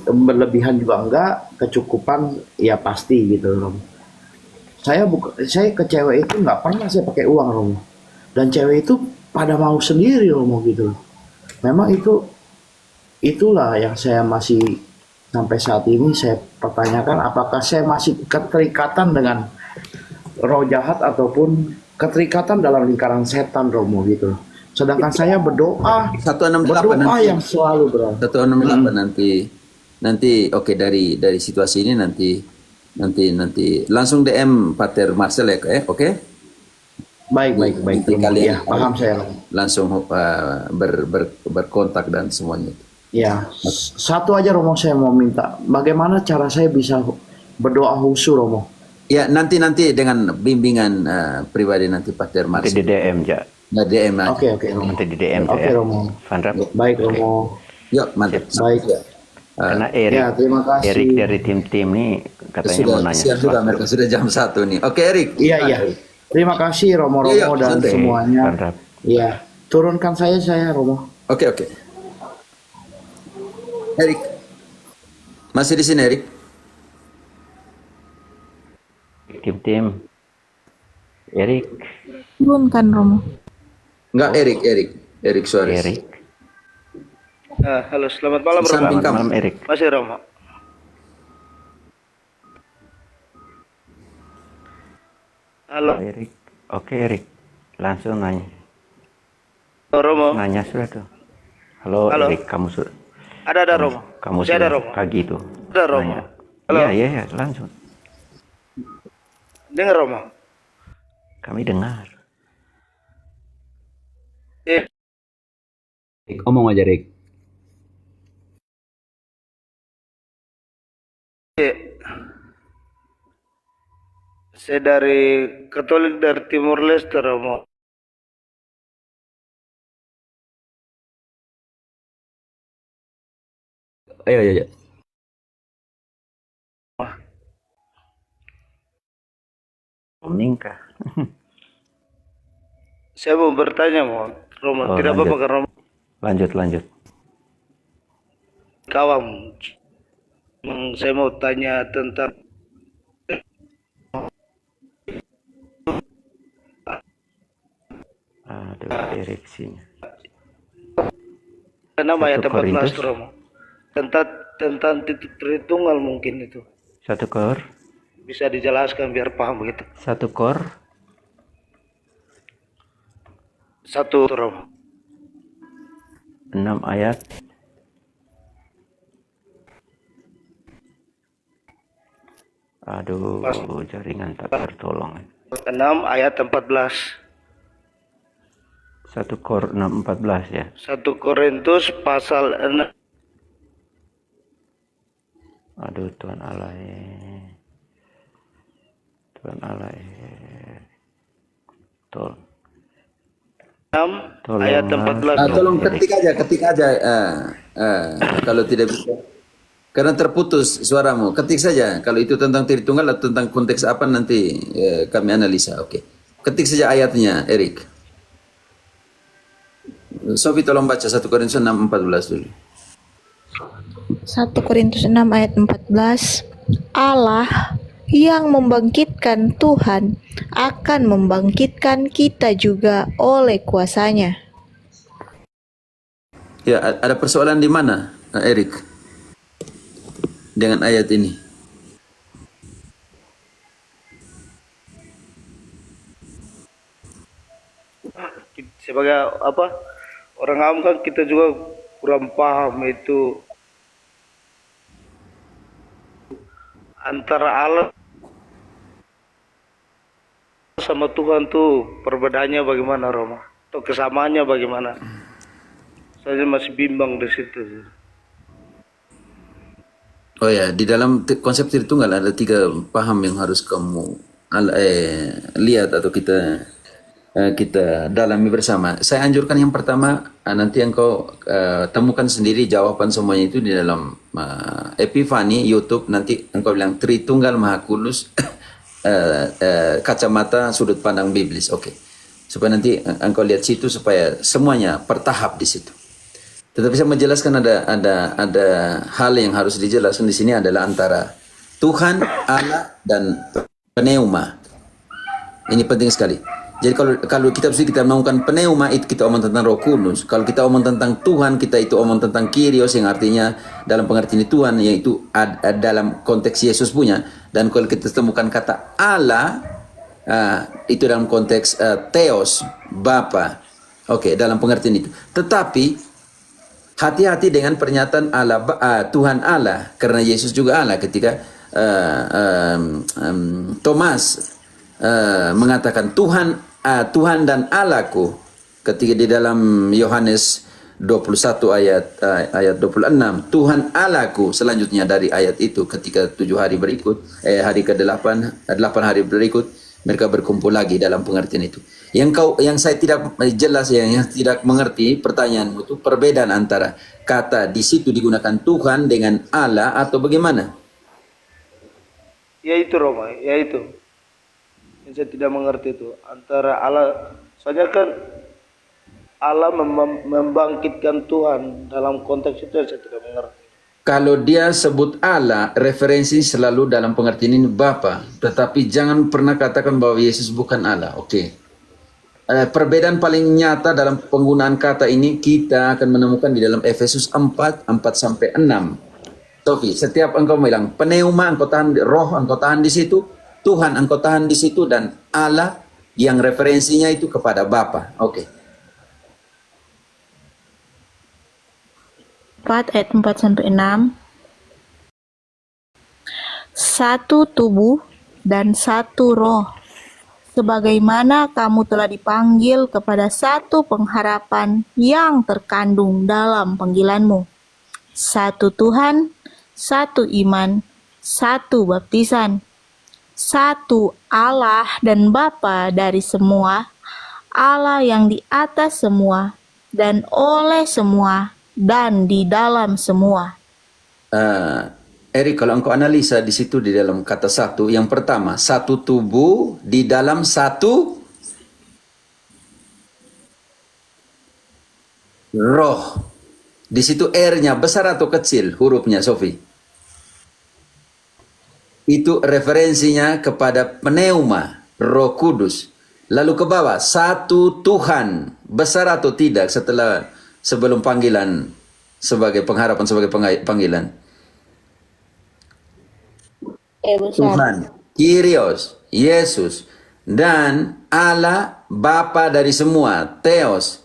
berlebihan juga enggak, kecukupan ya pasti gitu Romo. Saya ke cewek itu nggak pernah saya pakai uang Romo. Dan cewek itu pada mau sendiri Romo gitu. Memang itulah yang saya masih sampai saat ini saya pertanyakan, apakah saya masih keterikatan dengan roh jahat ataupun keterikatan dalam lingkaran setan Romo gitu. Sedangkan saya berdoa 168 nanti. yang selalu berdoa. 168 nanti oke, dari situasi ini nanti langsung DM Pater Marcel ya, oke? Baik. Nanti Romo. kalian Ya, paham saya Romo. langsung berkontak dan semuanya. Ya, satu aja Romo saya mau minta. Bagaimana cara saya bisa berdoa khusyuk Romo? Ya, nanti dengan bimbingan pribadi nanti Pater Nanti Marcel. di DM ya. Nah, DM aja. Oke Romo. Nanti di DM Oke ya. Romo. Van Rap. Baik Romo. Yuk, mantap. Baik. Karena Ya, terima kasih. Erik dari tim-tim nih katanya mau Sudah nanya siap juga sesuatu. mereka, sudah jam 1 nih. Oke, Erik. Iya. Terima kasih Romo Iya, dan santai. semuanya. Van Rap. Iya. Turunkan saya Romo. Oke. Erik. Masih di sini, Erik? Tim-tim. Erik. Turunkan Romo. Enggak, Erik Suarez. Erik. Halo, selamat malam Romo. Samping Selamat kamu. malam Erik. Masih Romo. Halo, Erik. Oke Erik. Langsung nanya. Romo. Nanya sudah tuh. Halo, Halo. Erik, kamu sudah. Ada Romo. Kamu Masih ada sudah Romo. pagi tuh. Ada Romo. Nanya. Halo. Iya, langsung. Dengar Romo. Kami dengar. Eh, Rik, omong aja Rik. saya dari Katolik dari Timur Leste Romo. Ayo. Meningkah. Saya mau bertanya Romo. Oh, Tidak apa-apa lanjut. kan Romo? Lanjut. Kawam. Saya mau tanya tentang Aduh, ereksinya. nama ayat 1 Korintus. 14 Romo. Tentang titik Tritunggal mungkin itu. 1 Kor. Bisa dijelaskan biar paham begitu. 1 Kor Satu Romo. 6 ayat. Aduh, jaringan tak tertolong. 6 ayat 14. 1 Kor 6:14 ya. 1 Korintus pasal 6. Aduh, Tuhan Allah Tuhan Allah Tolong. 6 ayat 14. Tolong ketik aja. Kalau tidak bisa, karena terputus suaramu, ketik saja. Kalau itu tentang Tritunggal tunggal atau tentang konteks apa nanti kami analisa. Oke, ketik saja ayatnya, Erik. Sofi tolong baca 1 Korintus 6:14 dulu. 1 Korintus 6 ayat 14. Allah yang membangkitkan Tuhan akan membangkitkan kita juga oleh kuasanya. Ya, ada persoalan di mana, Erik? Dengan ayat ini. Sebagai apa? Orang awam kan kita juga kurang paham itu antara Allah sama Tuhan tuh perbedaannya bagaimana, Roma? Atau kesamaannya bagaimana? Saya masih bimbang di situ. Oh ya, di dalam konsep Tritunggal ada 3 paham yang harus kamu lihat atau kita dalami bersama. Saya anjurkan yang pertama, nanti engkau temukan sendiri jawaban semuanya itu di dalam Epifani YouTube. Nanti engkau bilang Tritunggal Maha Kudus kacamata sudut pandang biblis. Oke. Supaya nanti engkau lihat situ supaya semuanya bertahap di situ. Tetapi saya menjelaskan ada hal yang harus dijelaskan di sini adalah antara Tuhan, Allah dan pneuma. Ini penting sekali. Jadi kalau kita menemukan pneuma itu kita omong tentang Roh Kudus. Kalau kita omong tentang Tuhan, kita itu omong tentang Kyrios yang artinya dalam pengertian Tuhan, yaitu dalam konteks Yesus punya. Dan kalau kita temukan kata Allah, itu dalam konteks Theos, Bapa. Oke, dalam pengertian itu. Tetapi hati-hati dengan pernyataan Allah, Tuhan Allah, karena Yesus juga Allah. Ketika Thomas mengatakan Tuhan dan Allahku, ketika di dalam Yohanes 21 ayat 26, Tuhan Allahku, selanjutnya dari ayat itu ketika 7 hari berikut, hari ke-8 hari berikut mereka berkumpul lagi dalam pengertian itu. Yang saya tidak jelas, yang tidak mengerti pertanyaanmu itu perbedaan antara kata di situ digunakan Tuhan dengan Allah atau bagaimana? Ya itu, Roma, ya itu. Yang saya tidak mengerti itu antara Allah, soalnya kan Allah membangkitkan Tuhan dalam konteks itu yang saya tidak mengerti. Kalau dia sebut Allah, referensi selalu dalam pengertian ini Bapa, tetapi jangan pernah katakan bahwa Yesus bukan Allah. Oke. Perbedaan paling nyata dalam penggunaan kata ini kita akan menemukan di dalam Efesus 4 sampai 6. Sofi, setiap engkau bilang pneuma, engkau tahan roh, engkau tahan di situ. Tuhan engkau tahan di situ, dan Allah yang referensinya itu kepada Bapa. Oke. 4 ayat 4 sampai 6. Satu tubuh dan satu roh, sebagaimana kamu telah dipanggil kepada satu pengharapan yang terkandung dalam panggilanmu. Satu Tuhan, satu iman, satu baptisan, satu Allah dan Bapa dari semua, Allah yang di atas semua, dan oleh semua, dan di dalam semua. Erik, kalau engkau analisa di situ di dalam kata satu, yang pertama, satu tubuh di dalam satu roh. Di situ R-nya besar atau kecil hurufnya, Sofi? Itu referensinya kepada pneuma, Roh Kudus. Lalu ke bawah, satu Tuhan, besar atau tidak sebelum panggilan sebagai pengharapan, sebagai panggilan. Besar. Tuhan, Kyrios, Yesus, dan Allah Bapa dari semua, Theos.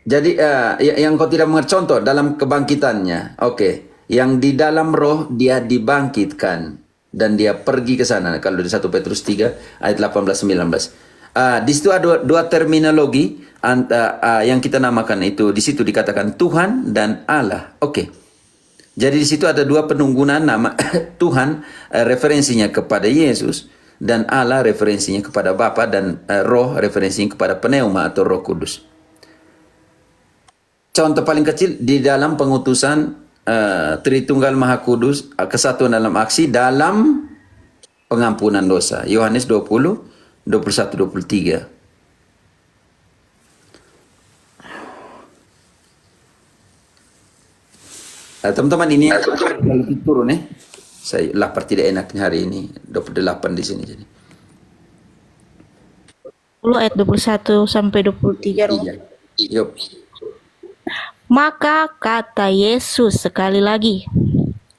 Jadi yang kau tidak mengerti, contoh dalam kebangkitannya. Oke, yang di dalam roh dia dibangkitkan dan dia pergi ke sana. Kalau di 1 Petrus 3 ayat 18-19. Di situ ada dua terminologi yang kita namakan itu. Di situ dikatakan Tuhan dan Allah. Oke. Jadi di situ ada dua penggunaan nama. Tuhan referensinya kepada Yesus, dan Allah referensinya kepada Bapa, dan Roh referensinya kepada Pneuma atau Roh Kudus. Contoh paling kecil di dalam pengutusan Tritunggal Maha Kudus, kesatuan dalam aksi dalam pengampunan dosa. Yohanes 20, 21, 23. Teman-teman, ini kalau turun saya lapar tidak enaknya hari ini. 28 di sini jadi. 10 ayat 21 sampai 23 Romo. Iya. Yup. Maka kata Yesus sekali lagi,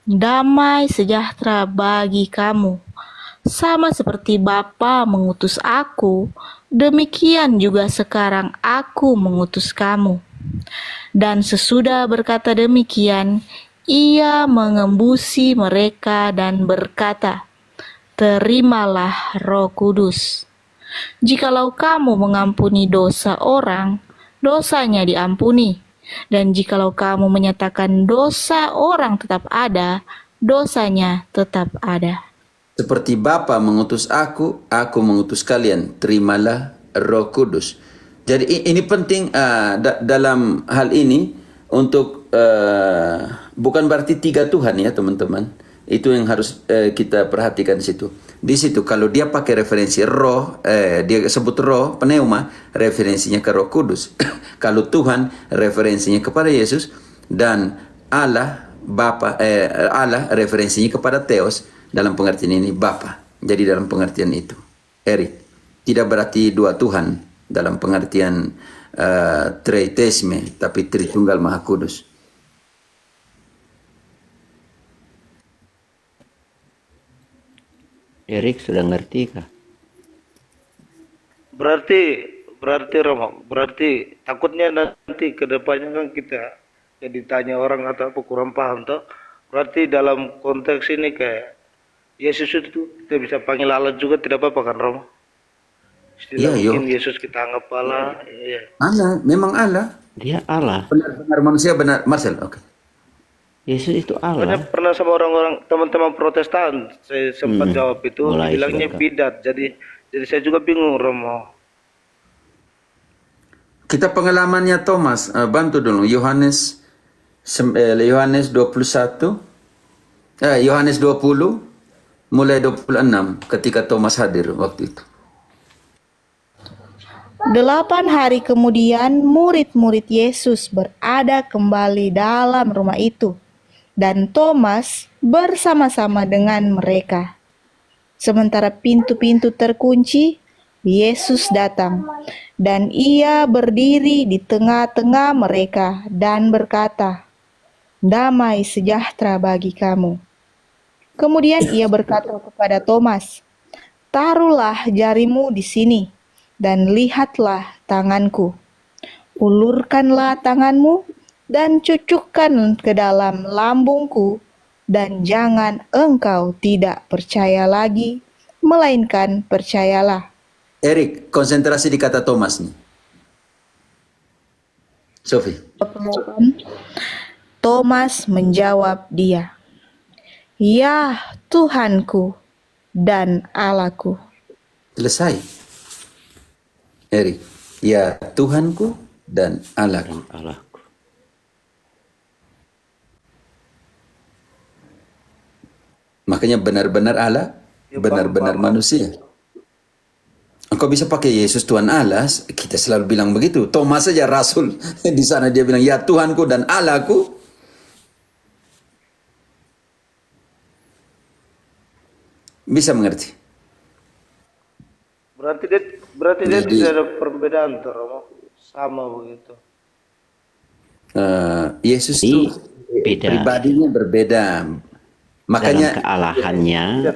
damai sejahtera bagi kamu. Sama seperti Bapa mengutus aku, demikian juga sekarang aku mengutus kamu. Dan sesudah berkata demikian, ia mengembusi mereka dan berkata, terimalah Roh Kudus. Jikalau kamu mengampuni dosa orang, dosanya diampuni. Dan jikalau kamu menyatakan dosa orang tetap ada, dosanya tetap ada. Seperti Bapa mengutus aku mengutus kalian. Terimalah Roh Kudus. Jadi ini penting dalam hal ini untuk bukan berarti 3 Tuhan ya teman-teman. Itu yang harus kita perhatikan di situ. Di situ kalau dia pakai referensi roh, dia sebut roh, pneuma, referensinya ke Roh Kudus. Kalau Tuhan referensinya kepada Yesus, dan Allah Bapa, Allah referensinya kepada Theos, dalam pengertian ini Bapa. Jadi dalam pengertian itu, Erik, tidak berarti 2 Tuhan dalam pengertian Tritheisme, tapi Tritunggal Maha Kudus. Erik sudah ngerti kah? Berarti Romo, berarti takutnya nanti ke depannya kan kita jadi tanya orang atau apa kurang paham toh. Berarti dalam konteks ini kayak Yesus itu kita bisa panggil Allah juga, tidak apa-apa kan Romo? Tidak mungkin Yesus kita anggap Allah. Iya. Allah, memang Allah. Dia Allah. Benar-benar manusia, benar. Marcel, oke. Yesus itu Allah. Banyak pernah sama orang-orang teman-teman Protestan saya sempat jawab itu, bilangnya bidat. Jadi saya juga bingung Romo. Kita pengalamannya Thomas, bantu dulu Yohanes 21, Yohanes 20 mulai 26 ketika Thomas hadir waktu itu. 8 hari kemudian murid-murid Yesus berada kembali dalam rumah itu, dan Thomas bersama-sama dengan mereka. Sementara pintu-pintu terkunci, Yesus datang, dan ia berdiri di tengah-tengah mereka dan berkata, damai sejahtera bagi kamu. Kemudian ia berkata kepada Thomas, taruhlah jarimu di sini, dan lihatlah tanganku. Ulurkanlah tanganmu, dan cucukkan ke dalam lambungku, dan jangan engkau tidak percaya lagi, melainkan percayalah. Erik, konsentrasi di kata Thomas nih. Sophie. Thomas menjawab dia, ya Tuhanku dan Allahku. Selesai. Erik, ya Tuhanku dan Allahku. Makanya benar-benar Allah, benar-benar manusia. Engkau bisa pakai Yesus Tuhan Allah, kita selalu bilang begitu. Thomas saja rasul di sana dia bilang ya Tuhanku dan Allahku. Bisa mengerti. Berarti dia tidak ada perbedaan tuh Romo, sama begitu. Yesus itu pribadinya berbeda. Makanya dalam kealahannya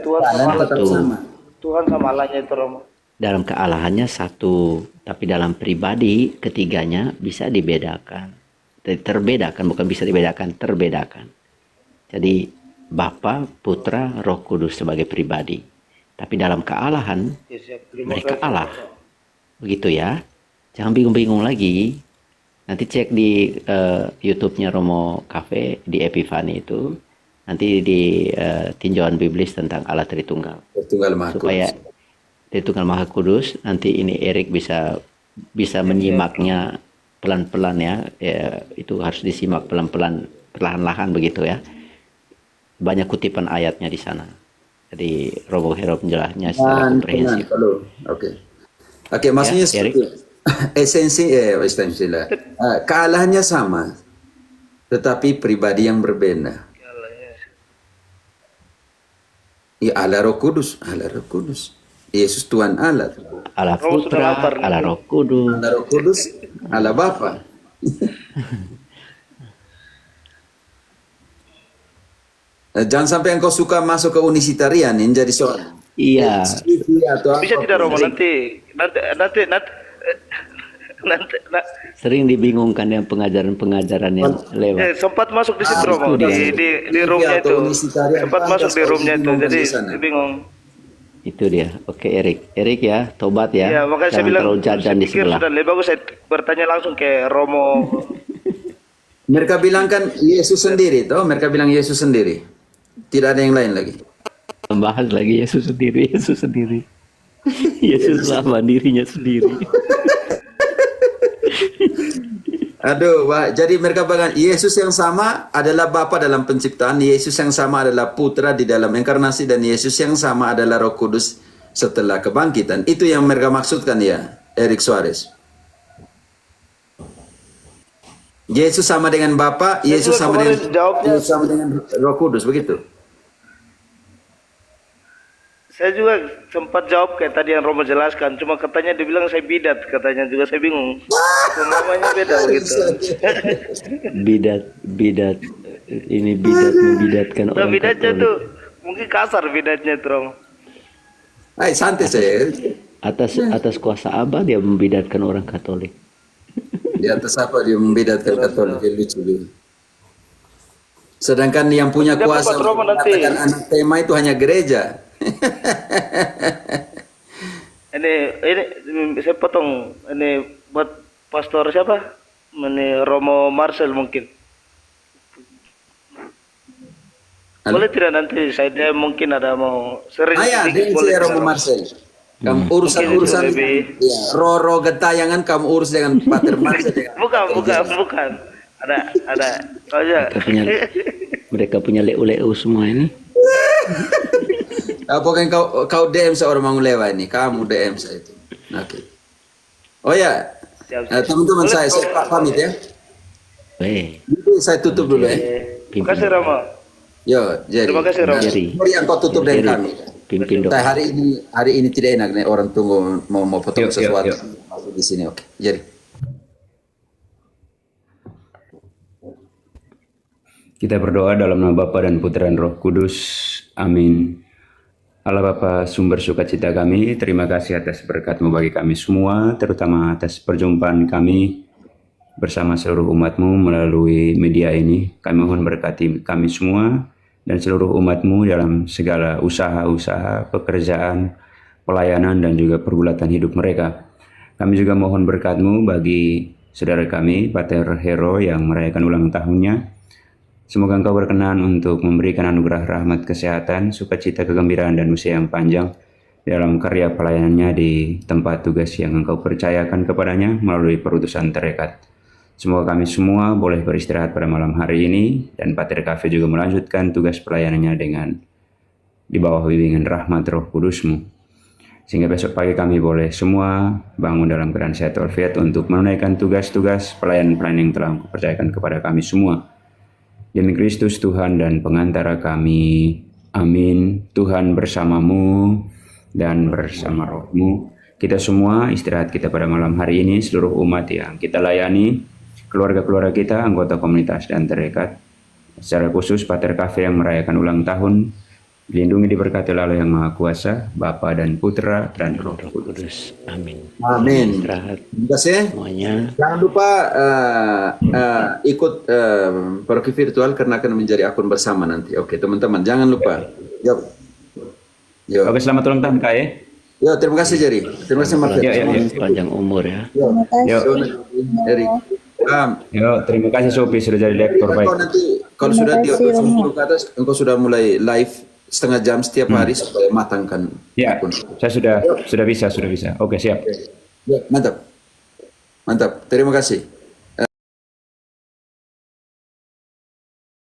Tuhan sama Allahnya itu Romo. dalam kealahannya satu, tapi dalam pribadi ketiganya bisa dibedakan. Terbedakan, bukan bisa dibedakan, terbedakan. Jadi Bapa, Putra, Roh Kudus sebagai pribadi. Tapi dalam kealahan Ya, siap. Terima mereka kasih. Allah. Begitu ya. Jangan bingung-bingung lagi. Nanti cek di YouTube-nya Romo Cafe di Epifani itu. Nanti di tinjauan biblis tentang Allah Tritunggal. Tunggal Maha Supaya Kudus. Tritunggal Maha Kudus, nanti ini Erik bisa menyimaknya pelan-pelan ya. Itu harus disimak pelan-pelan, perlahan-lahan begitu ya. Banyak kutipan ayatnya di sana. Jadi Romo Hero penjelasnya secara komprehensif. Oke, maksudnya Ya, Erik. seperti esensi lah. Kealahannya sama, tetapi pribadi yang berbeda. Ya, Allah Roh Kudus, Allah Roh Kudus. Yesus Tuhan Allah. Allah Romo sudah Putra, lapar nih. Allah Roh Kudus. Allah Roh Kudus, Allah Bapa. Jangan sampai engkau suka masuk ke unisitarian ini jadi soal. Iya. Atau Bisa apa. tidak Romo nanti Sering dibingungkan dengan pengajaran-pengajaran yang lewat. sempat masuk di situ Romo itu di roomnya itu. Atau unisitarian, Sempat masuk di roomnya itu. bingung Jadi di sana. bingung. Itu dia. Oke, Erik ya, tobat ya. Ya, makanya saya Jangan bilang terlalu jajan saya di pikir sebelah. sudah lebih bagus saya bertanya langsung ke Romo. Mereka bilang kan Yesus sendiri, toh? Mereka bilang Yesus sendiri. Tidak ada yang lain lagi. Membahas lagi Yesus sendiri. Yesuslah mandirinya sendiri. Aduh, Pak. Jadi mereka bilang Yesus yang sama adalah Bapa dalam penciptaan, Yesus yang sama adalah Putra di dalam inkarnasi, dan Yesus yang sama adalah Roh Kudus setelah kebangkitan. Itu yang mereka maksudkan ya, Erik Suarez. Yesus sama dengan Bapa, Yesus juga sama kemarin dengan jawabnya- Yesus sama dengan Roh Kudus, begitu. Saya juga sempat jawab kayak tadi yang Romo jelaskan, cuma katanya dibilang saya bidat, katanya juga saya bingung. Namanya beda begitu. Bidat ini membidatkan Nah, orang bidatnya Katolik. tuh mungkin kasar bidatnya tuh Romo. Hai, santai saya. Atas kuasa Abah dia membidatkan orang Katolik. Di atas apa dia membedakan Katolik, yang lucu dia. Sedangkan yang punya Tidak kuasa apa-apa, Romo, nanti. mengatakan anak tema itu hanya gereja. Ini saya potong, ini buat pastor siapa? Ini Romo Marcel mungkin. Boleh tidak nanti saya mungkin ada mau sering Ayah, sedikit dengan boleh saya tidak, Romo Romo? Marcel. Kamu urusan-urusan Mungkin itu lebih- ya, roh gentayangan kamu urus dengan Pater Marcel. Bukan. Ada. Oh ya. Mereka punya leu-leu semua ini. Pokoknya kau DM seorang Mangulewa ini, kamu DM saya itu. Oke. Oh ya, Siap. teman-teman Boleh, saya pamit ya. Weh, Jadi saya tutup dulu ya. Terima kasih Romo. Yo, jadi. Terima kasih, Romo. Mari yang kau tutup dengan kami. Pimpin dong. Nah, hari ini tidak enak nih, orang tunggu mau potong Yuk, sesuatu yuk. masuk di sini. Oke. Jadi Kita berdoa dalam nama Bapa dan Putra dan Roh Kudus. Amin. Allah Bapa, sumber sukacita kami, terima kasih atas berkat-Mu bagi kami semua, terutama atas perjumpaan kami bersama seluruh umat-Mu melalui media ini. Kami mohon berkati kami semua dan seluruh umat-Mu dalam segala usaha-usaha, pekerjaan, pelayanan, dan juga pergulatan hidup mereka. Kami juga mohon berkat-Mu bagi saudara kami, Pater Hero yang merayakan ulang tahunnya. Semoga Engkau berkenan untuk memberikan anugerah rahmat kesehatan, sukacita, kegembiraan, dan usia yang panjang dalam karya pelayanannya di tempat tugas yang Engkau percayakan kepadanya melalui perutusan terekat. Semoga kami semua boleh beristirahat pada malam hari ini, dan Pater Cafe juga melanjutkan tugas pelayanannya dengan di bawah bimbingan rahmat Roh Kudus-Mu. Sehingga besok pagi kami boleh semua bangun dalam keadaan sehat walafiat untuk menunaikan tugas-tugas pelayanan-pelayanan yang telah Engkau percayakan kepada kami semua. Demi Kristus Tuhan dan pengantara kami. Amin. Tuhan bersamamu dan bersama rohmu. Kita semua istirahat kita pada malam hari ini, seluruh umat yang kita layani, keluarga-keluarga kita, anggota komunitas dan terekat. Secara khusus Pater Cafe yang merayakan ulang tahun, Dilindungi, diberkati oleh Allah yang Maha Kuasa, Bapa dan Putra dan Roh Kudus. Kudus. Amin. Amin. Istirahat Terima kasih. semuanya. Jangan lupa ikut Paroki virtual karena akan menjadi akun bersama nanti. Oke, teman-teman, jangan lupa. Yuk. Yuk. Oke, selamat ulang tahun Kak ya. Yuk, terima kasih Jerry. Terima kasih Mark. Ya, ya, ya. Panjang umur ya. Yuk, Jerry. yuk, terima kasih Sophie sudah jadi lektor baik. Kau nanti kalau sudah di upload 10 ke atas, engkau sudah mulai live setengah jam setiap hari supaya matangkan Ya, akun. saya sudah bisa. Oke, siap. Ya, mantap. Mantap. Terima kasih.